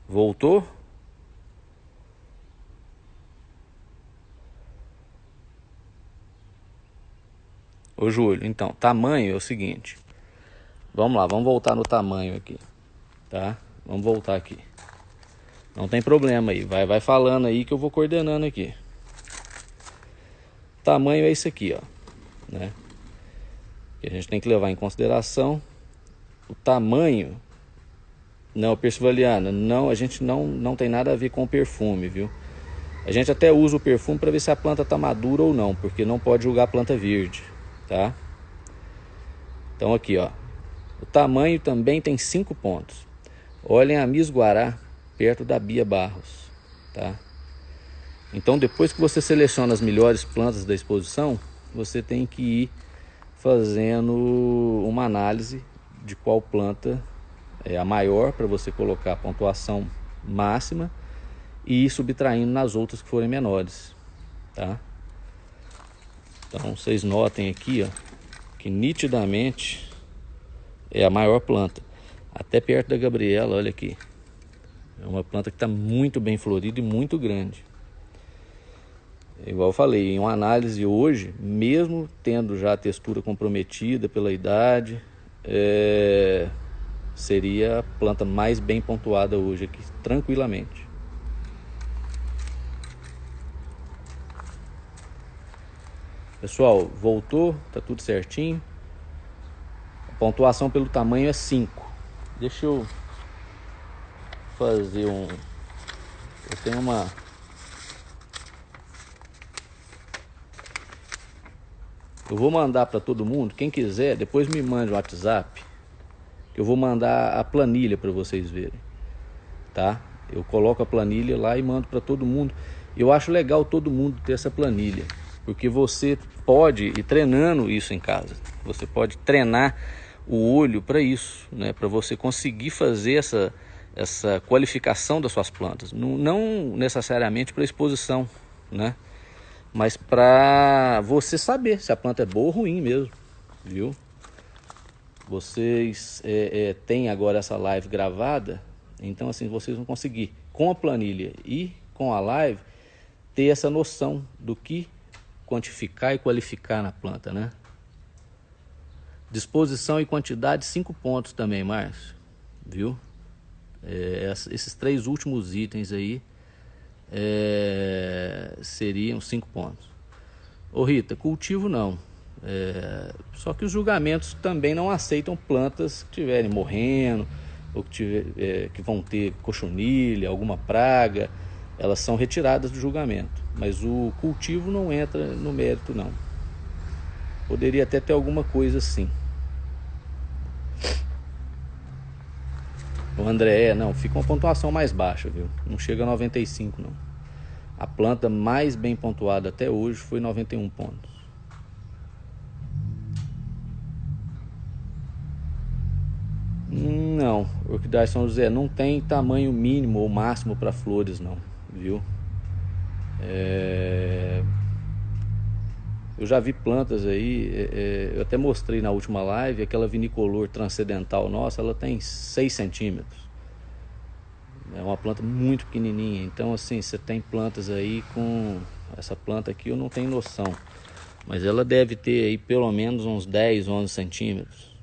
Voltou? Ô Júlio, então, tamanho é o seguinte. Vamos lá, vamos voltar no tamanho aqui, tá? Vamos voltar aqui. Não tem problema aí, vai falando aí que eu vou coordenando aqui. Tamanho é isso aqui, ó, né? Que a gente tem que levar em consideração o tamanho. Não, Percivaliana, não, a gente não tem nada a ver com perfume, viu? A gente até usa o perfume para ver se a planta tá madura ou não, porque não pode julgar a planta verde, tá? Então aqui, ó, o tamanho também tem 5 pontos. Olhem a Miss Guará perto da Bia Barros, tá? Então depois que você seleciona as melhores plantas da exposição, você tem que ir fazendo uma análise de qual planta é a maior para você colocar a pontuação máxima e ir subtraindo nas outras que forem menores, tá? Então vocês notem aqui, ó, que nitidamente é a maior planta, até perto da Gabriela. Olha aqui, é uma planta que está muito bem florida e muito grande. Igual eu falei, em uma análise hoje, mesmo tendo já a textura comprometida pela idade, seria a planta mais bem pontuada hoje aqui, tranquilamente. Pessoal, voltou, tá tudo certinho. A pontuação pelo tamanho é 5. Deixa eu fazer eu tenho uma... Eu vou mandar para todo mundo, quem quiser, depois me mande um WhatsApp, que eu vou mandar a planilha para vocês verem, tá? Eu coloco a planilha lá e mando para todo mundo. Eu acho legal todo mundo ter essa planilha, porque você pode ir treinando isso em casa. Você pode treinar o olho para isso, né? Para você conseguir fazer essa qualificação das suas plantas, não necessariamente para exposição, né? Mas para você saber se a planta é boa ou ruim mesmo, viu? Vocês têm agora essa live gravada, então assim vocês vão conseguir, com a planilha e com a live, ter essa noção do que quantificar e qualificar na planta, né? Disposição e quantidade, 5 pontos também, Márcio, viu? Esses 3 últimos itens aí seriam 5 pontos. Ô Rita, cultivo não. Só que os julgamentos também não aceitam plantas que estiverem morrendo ou que vão ter cochonilha, alguma praga. Elas são retiradas do julgamento, mas o cultivo não entra no mérito não. Poderia até ter alguma coisa assim. O André, não, fica uma pontuação mais baixa, viu? Não chega a 95 não. A planta mais bem pontuada até hoje foi 91 pontos. Não, Orquidária São José não tem tamanho mínimo ou máximo para flores não, viu? Eu já vi plantas aí, eu até mostrei na última live, aquela vinicolor transcendental nossa, ela tem 6 centímetros. É uma planta muito pequenininha, então assim, você tem plantas aí com... Essa planta aqui eu não tenho noção, mas ela deve ter aí pelo menos uns 10, 11 centímetros,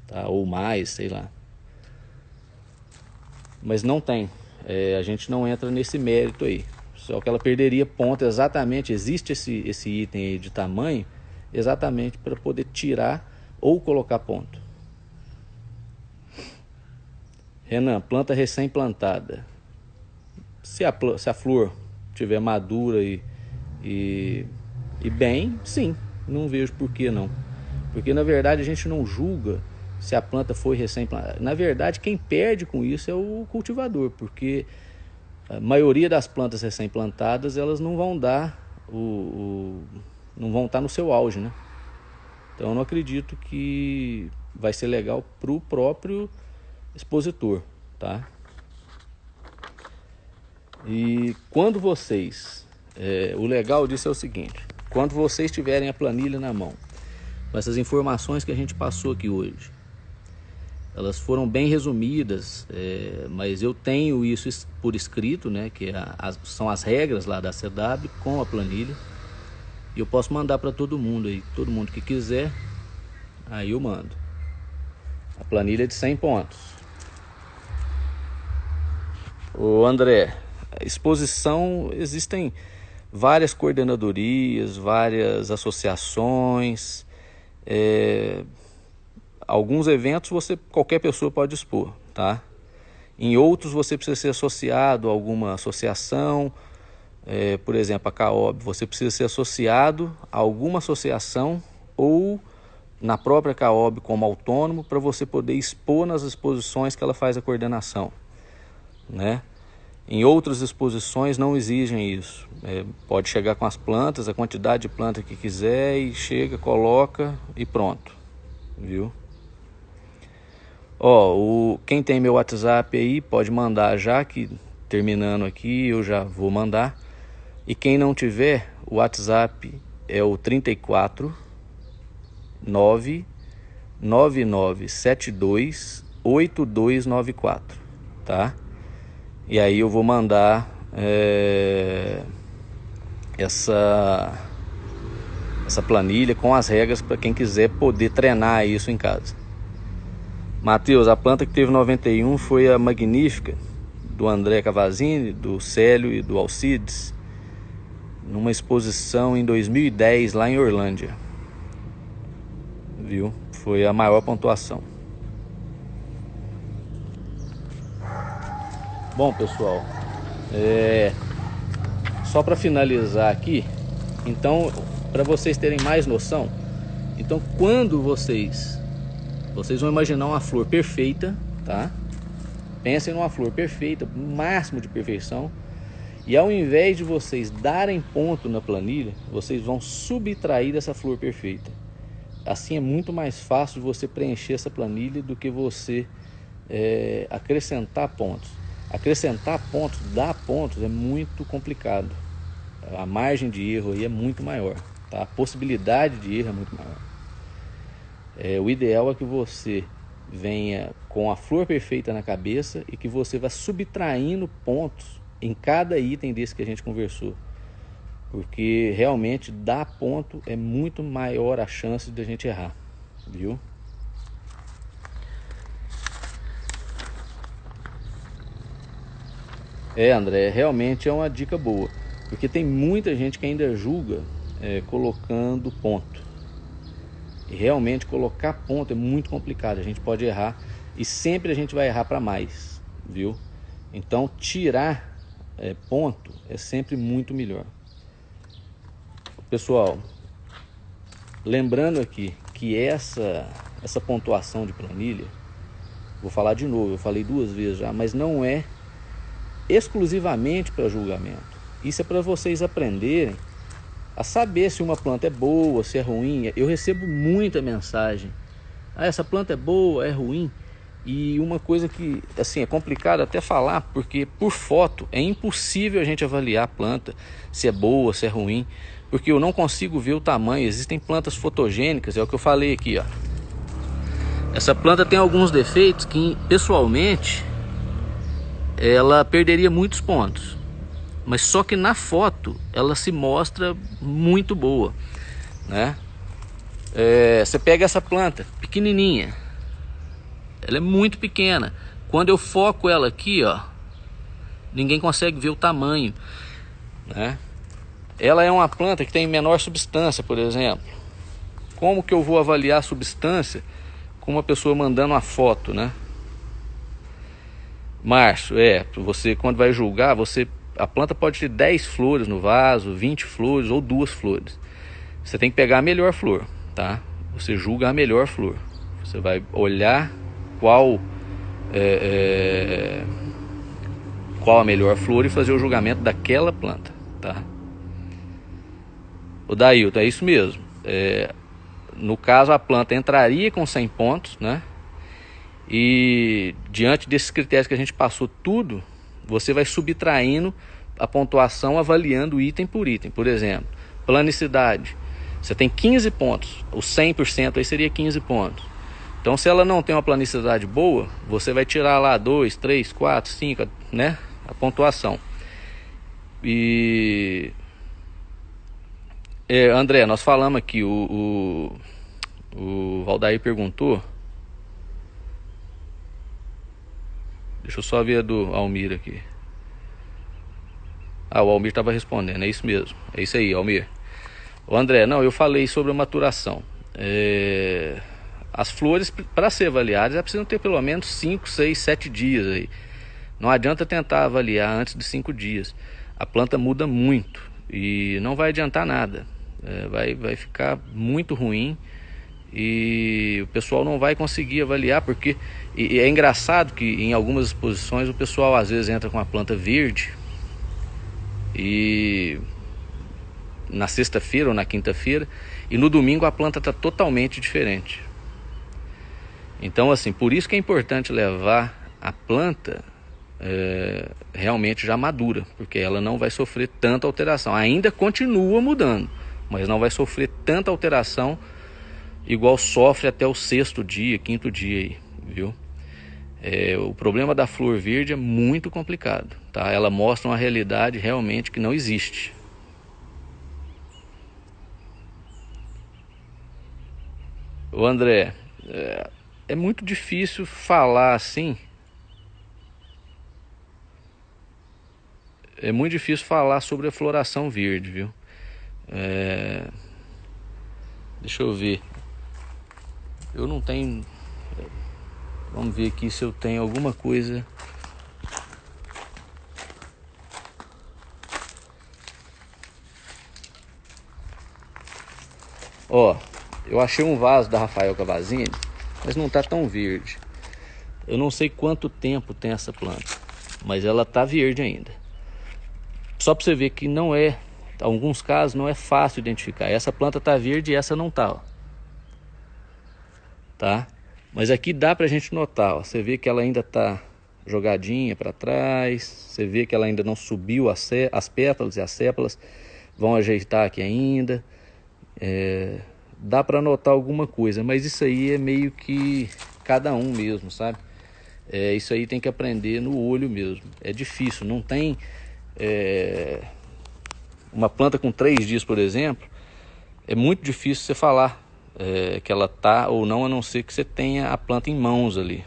tá? Ou mais, sei lá. Mas não tem, a gente não entra nesse mérito aí. Só que ela perderia ponto exatamente, existe esse item aí de tamanho, exatamente para poder tirar ou colocar ponto. Renan, planta recém-plantada. Se a flor estiver madura e bem, sim, não vejo por que não. Porque na verdade a gente não julga se a planta foi recém-plantada. Na verdade quem perde com isso é o cultivador, porque a maioria das plantas recém-plantadas elas não vão dar não vão estar no seu auge, né? Então eu não acredito que vai ser legal para o próprio expositor, tá? E quando vocês, o legal disso é o seguinte: quando vocês tiverem a planilha na mão, com essas informações que a gente passou aqui hoje, elas foram bem resumidas, mas eu tenho isso por escrito, né? Que são as regras lá da CW com a planilha, e eu posso mandar para todo mundo aí, todo mundo que quiser, aí eu mando. A planilha é de 100 pontos. O André, exposição, existem várias coordenadorias, várias associações, alguns eventos qualquer pessoa pode expor, tá? Em outros você precisa ser associado a alguma associação, por exemplo a CAOB, você precisa ser associado a alguma associação ou na própria CAOB como autônomo para você poder expor nas exposições que ela faz a coordenação, né? Em outras exposições não exigem isso, pode chegar com as plantas, a quantidade de planta que quiser e chega, coloca e pronto, viu? Quem tem meu WhatsApp aí pode mandar já, que terminando aqui eu já vou mandar. E quem não tiver, o WhatsApp é o 34 99972 8294, tá? E aí eu vou mandar essa planilha com as regras para quem quiser poder treinar isso em casa. Matheus, a planta que teve 91 foi a Magnífica, do André Cavazini, do Célio e do Alcides, numa exposição em 2010 lá em Orlândia, viu? Foi a maior pontuação. Bom, pessoal, só para finalizar aqui, então, para vocês terem mais noção, então quando vocês vão imaginar uma flor perfeita, tá? Pensem numa flor perfeita, máximo de perfeição, e ao invés de vocês darem ponto na planilha, vocês vão subtrair essa flor perfeita. Assim é muito mais fácil você preencher essa planilha do que você acrescentar pontos. Acrescentar pontos, dar pontos é muito complicado. A margem de erro aí é muito maior, tá? A possibilidade de erro é muito maior. O ideal é que você venha com a flor perfeita na cabeça e que você vá subtraindo pontos em cada item desse que a gente conversou. Porque realmente dar ponto é muito maior a chance de a gente errar, viu? André, realmente é uma dica boa, porque tem muita gente que ainda julga colocando ponto. E realmente colocar ponto é muito complicado, a gente pode errar e sempre a gente vai errar para mais, viu? Então tirar ponto é sempre muito melhor. Pessoal, lembrando aqui que essa pontuação de planilha, vou falar de novo, eu falei 2 vezes já, mas não é exclusivamente para julgamento. Isso é para vocês aprenderem a saber se uma planta é boa, se é ruim. Eu recebo muita mensagem: essa planta é boa, é ruim. E uma coisa que assim é complicado até falar, porque por foto é impossível a gente avaliar a planta, se é boa, se é ruim, porque eu não consigo ver o tamanho. Existem plantas fotogênicas, é o que eu falei aqui, ó. Essa planta tem alguns defeitos que pessoalmente ela perderia muitos pontos, mas só que na foto ela se mostra muito boa, né? Você pega essa planta pequenininha, ela é muito pequena. Quando eu foco ela aqui, ó, ninguém consegue ver o tamanho, né? Ela é uma planta que tem menor substância, por exemplo. Como que eu vou avaliar a substância com uma pessoa mandando uma foto, né? Márcio, você quando vai julgar, a planta pode ter 10 flores no vaso, 20 flores ou 2 flores. Você tem que pegar a melhor flor, tá? Você julga a melhor flor. Você vai olhar qual a melhor flor e fazer o julgamento daquela planta, tá? O Dailton, é isso mesmo. No caso, a planta entraria com 100 pontos, né? E diante desses critérios que a gente passou tudo, você vai subtraindo a pontuação avaliando item por item. Por exemplo, planicidade. Você tem 15 pontos, o 100% aí seria 15 pontos. Então se ela não tem uma planicidade boa, você vai tirar lá 2, 3, 4, 5, né? A pontuação. E... André, nós falamos aqui, o Valdair perguntou. Deixa eu só ver a do Almir aqui. O Almir estava respondendo, é isso mesmo. É isso aí, Almir. O André, não, eu falei sobre a maturação. As flores, para ser avaliadas, elas precisam ter pelo menos 5, 6, 7 dias aí. Não adianta tentar avaliar antes de 5 dias. A planta muda muito e não vai adiantar nada. Vai ficar muito ruim e o pessoal não vai conseguir avaliar, porque é engraçado que em algumas exposições o pessoal às vezes entra com a planta verde e na sexta-feira ou na quinta-feira, e no domingo a planta está totalmente diferente. Então assim, por isso que é importante levar a planta realmente já madura, porque ela não vai sofrer tanta alteração. Ainda continua mudando, mas não vai sofrer tanta alteração igual sofre até o 6º dia, 5º dia aí, viu? O problema da flor verde é muito complicado, tá? Ela mostra uma realidade realmente que não existe. O André, é muito difícil falar assim. É muito difícil falar sobre a floração verde, viu? Deixa eu ver. Eu não tenho... Vamos ver aqui se eu tenho alguma coisa. Ó, eu achei um vaso da Rafael Cavazzini, mas não tá tão verde. Eu não sei quanto tempo tem essa planta, mas ela tá verde ainda. Só para você ver que não é, em alguns casos não é fácil identificar. Essa planta tá verde e essa não tá, ó. Tá? Mas aqui dá pra gente notar, ó, você vê que ela ainda tá jogadinha para trás, você vê que ela ainda não subiu as pétalas, e as sépalas vão ajeitar aqui ainda. Dá para notar alguma coisa, mas isso aí é meio que cada um mesmo, sabe? Isso aí tem que aprender no olho mesmo. É difícil, não tem uma planta com 3 dias, por exemplo, é muito difícil você falar que ela tá ou não, a não ser que você tenha a planta em mãos ali.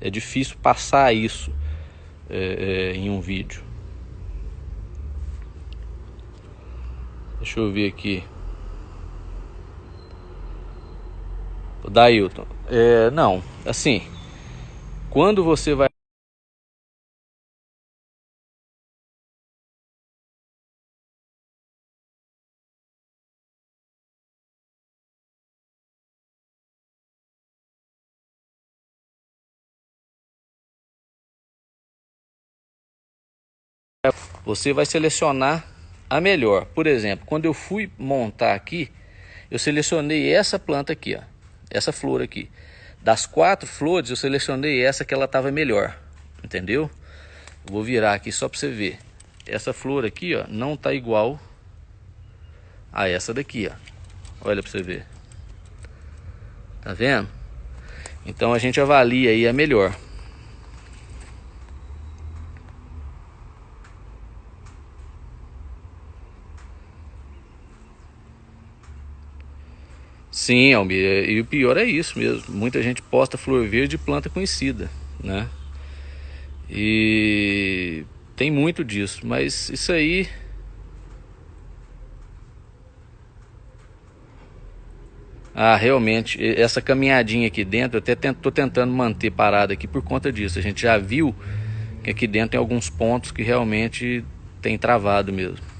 É difícil passar isso em um vídeo. Deixa eu ver aqui. O Dailton. Não, assim, quando você vai... Você vai selecionar a melhor. Por exemplo, quando eu fui montar aqui, eu selecionei essa planta aqui, ó, essa flor aqui. Das 4 flores, eu selecionei essa que ela estava melhor, entendeu? Eu vou virar aqui só para você ver. Essa flor aqui, ó, não tá igual a essa daqui, ó. Olha para você ver. Tá vendo? Então a gente avalia aí a melhor. Sim, Almir, e o pior é isso mesmo. Muita gente posta flor verde de planta conhecida, né? E tem muito disso, mas isso aí... realmente, essa caminhadinha aqui dentro, eu até tô tentando manter parada aqui por conta disso. A gente já viu que aqui dentro tem alguns pontos que realmente tem travado mesmo.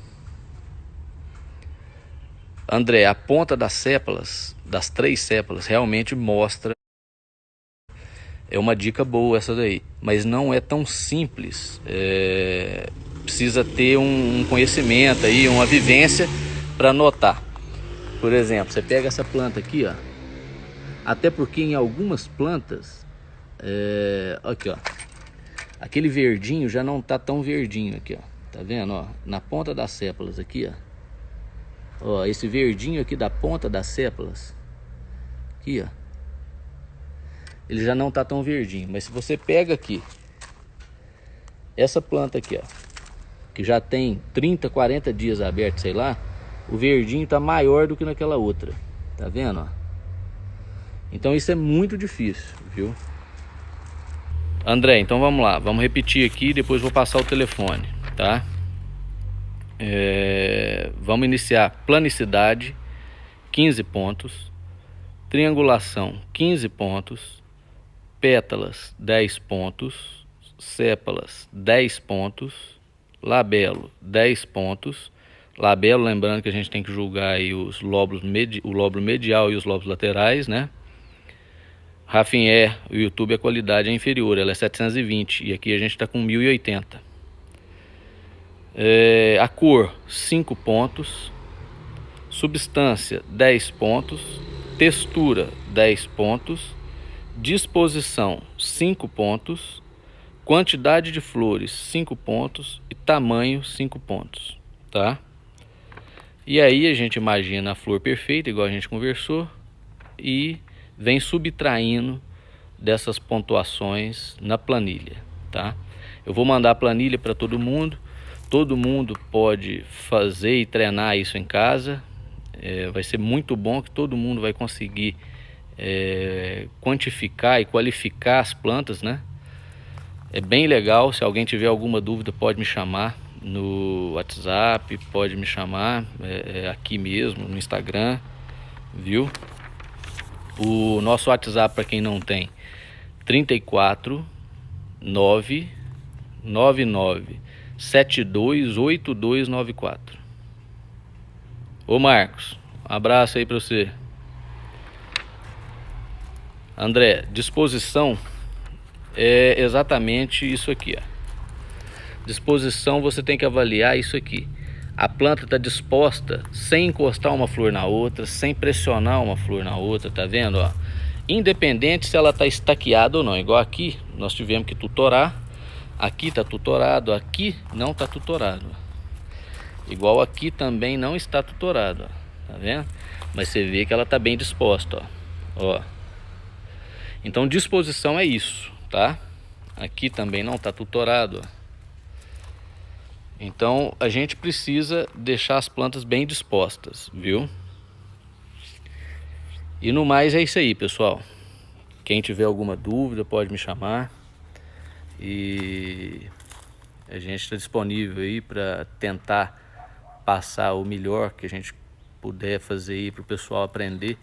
André, a ponta das sépalas, das 3 sépalas, realmente mostra. É uma dica boa essa daí, mas não é tão simples. Precisa ter um conhecimento aí, uma vivência para notar. Por exemplo, você pega essa planta aqui, ó. Até porque em algumas plantas, aqui, ó, aquele verdinho já não tá tão verdinho aqui, ó. Tá vendo, ó? Na ponta das sépalas aqui, ó. Ó, esse verdinho aqui da ponta das sépalas, aqui, ó, ele já não tá tão verdinho. Mas se você pega aqui essa planta aqui, ó, que já tem 30, 40 dias aberto, sei lá, o verdinho tá maior do que naquela outra. Tá vendo, ó? Então isso é muito difícil, viu? André, então vamos lá, vamos repetir aqui, depois vou passar o telefone, tá? Vamos iniciar planicidade, 15 pontos, triangulação, 15 pontos, pétalas, 10 pontos, sépalas, 10 pontos, labelo, 10 pontos. Labelo, lembrando que a gente tem que julgar aí os lóbulos o lóbulo medial e os lóbulos laterais, né? Rafinha, o YouTube, a qualidade é inferior, ela é 720 e aqui a gente está com 1080. A cor, 5 pontos, substância, 10 pontos, textura, 10 pontos, disposição, 5 pontos, quantidade de flores, 5 pontos e tamanho, 5 pontos, tá? E aí a gente imagina a flor perfeita, igual a gente conversou, e vem subtraindo dessas pontuações na planilha, tá? Eu vou mandar a planilha para todo mundo pode fazer e treinar isso em casa. Vai ser muito bom, que todo mundo vai conseguir quantificar e qualificar as plantas, né? É bem legal. Se alguém tiver alguma dúvida, pode me chamar no WhatsApp, pode me chamar aqui mesmo no Instagram, viu? O nosso WhatsApp, para quem não tem, 34 999 728294. Ô Marcos, um abraço aí para você. André, disposição é exatamente isso aqui, ó. Disposição, você tem que avaliar isso aqui. A planta está disposta sem encostar uma flor na outra, sem pressionar uma flor na outra, tá vendo, ó? independente se ela está estaqueada ou não. Igual aqui, nós tivemos que tutorar. Aqui está tutorado, aqui não está tutorado. Igual aqui também não está tutorado, ó. Tá vendo? Mas você vê que ela está bem disposta, ó. Então disposição é isso, tá? Aqui também não está tutorado, ó. Então a gente precisa deixar as plantas bem dispostas, viu? E no mais é isso aí, pessoal. Quem tiver alguma dúvida pode me chamar. E a gente está disponível aí para tentar passar o melhor que a gente puder fazer aí para o pessoal aprender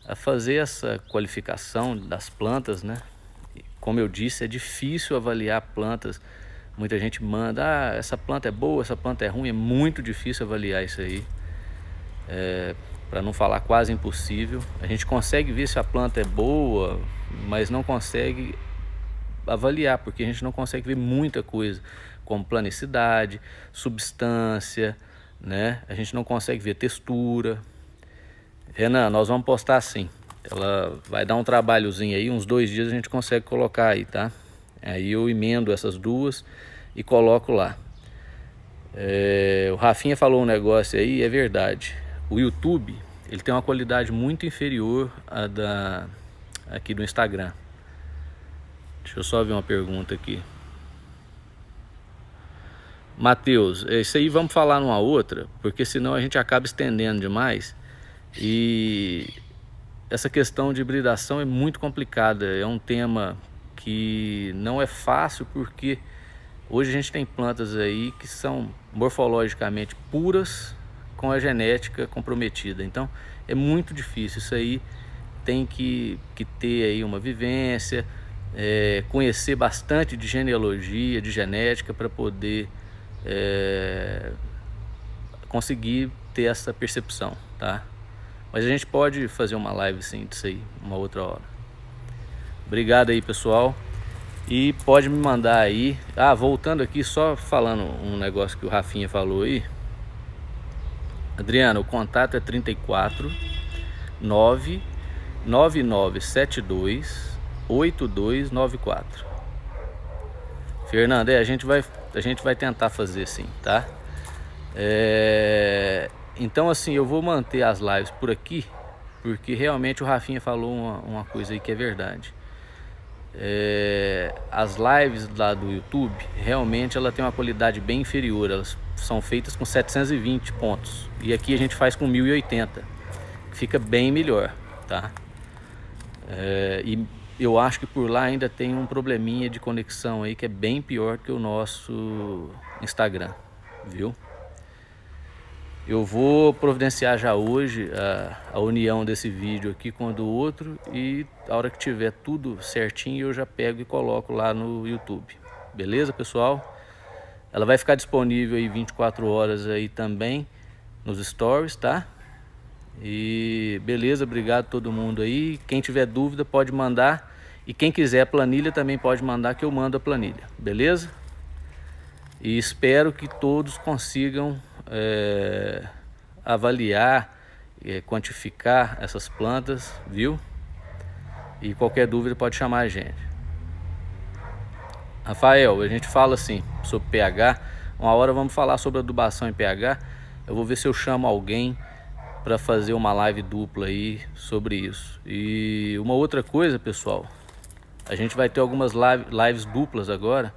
a fazer essa qualificação das plantas, né? Como eu disse, é difícil avaliar plantas. Muita gente manda, essa planta é boa, essa planta é ruim. É muito difícil avaliar isso aí. Para não falar quase impossível. A gente consegue ver se a planta é boa, mas não consegue avaliar, porque a gente não consegue ver muita coisa, como planicidade, substância, né? A gente não consegue ver textura. Renan, nós vamos postar assim. Ela vai dar um trabalhozinho aí, uns 2 dias a gente consegue colocar aí, tá? Aí eu emendo essas duas e coloco lá. O Rafinha falou um negócio aí, é verdade. O YouTube, ele tem uma qualidade muito inferior à aqui do Instagram. Deixa eu só ver uma pergunta aqui. Matheus, isso aí vamos falar numa outra, porque senão a gente acaba estendendo demais. E essa questão de hibridação é muito complicada. É um tema que não é fácil, porque hoje a gente tem plantas aí que são morfologicamente puras, com a genética comprometida. Então é muito difícil. Isso aí tem que ter aí uma vivência, conhecer bastante de genealogia, de genética, para poder conseguir ter essa percepção, tá? Mas a gente pode fazer uma live sim disso aí, uma outra hora. Obrigado aí, pessoal. E pode me mandar aí. Voltando aqui, só falando um negócio que o Rafinha falou aí. Adriano, o contato é 34 99972 8294. Fernando, a gente vai tentar fazer sim, tá? Então assim, eu vou manter as lives por aqui, porque realmente o Rafinha falou uma coisa aí que é verdade. As lives lá do YouTube, realmente ela tem uma qualidade bem inferior. Elas são feitas com 720 pontos. E aqui a gente faz com 1080. Fica bem melhor, tá? E eu acho que por lá ainda tem um probleminha de conexão aí que é bem pior que o nosso Instagram, viu? Eu vou providenciar já hoje a união desse vídeo aqui com o do outro, e a hora que tiver tudo certinho eu já pego e coloco lá no YouTube. Beleza, pessoal? Ela vai ficar disponível aí 24 horas aí também nos stories, tá? E beleza, obrigado a todo mundo aí. Quem tiver dúvida pode mandar, e quem quiser a planilha também pode mandar, que eu mando a planilha, beleza? E espero que todos consigam avaliar, quantificar essas plantas, viu? E qualquer dúvida pode chamar a gente. Rafael, a gente fala assim sobre pH. Uma hora vamos falar sobre adubação em pH. Eu vou ver se eu chamo alguém para fazer uma live dupla aí sobre isso. E uma outra coisa, pessoal, a gente vai ter algumas lives duplas agora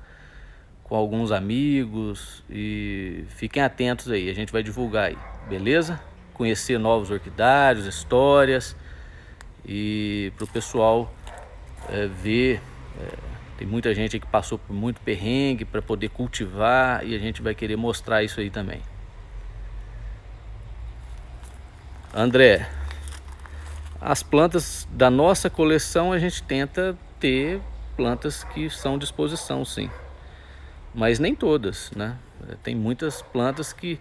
com alguns amigos, e fiquem atentos aí, a gente vai divulgar aí, beleza? Conhecer novos orquidários, histórias, e para o pessoal ver. Tem muita gente aí que passou por muito perrengue para poder cultivar, e a gente vai querer mostrar isso aí também. André, as plantas da nossa coleção a gente tenta ter plantas que são de exposição, sim. Mas nem todas, né? Tem muitas plantas que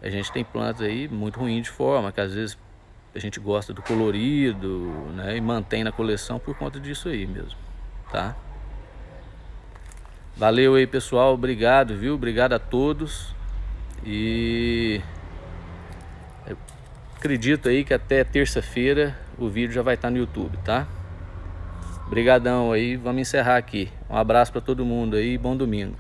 a gente tem plantas aí muito ruins de forma, que às vezes a gente gosta do colorido, né? E mantém na coleção por conta disso aí mesmo, tá? Valeu aí, pessoal, obrigado, viu? Obrigado a todos. E eu acredito aí que até terça-feira o vídeo já vai estar no YouTube, tá? Obrigadão aí, vamos encerrar aqui. Um abraço para todo mundo aí, bom domingo.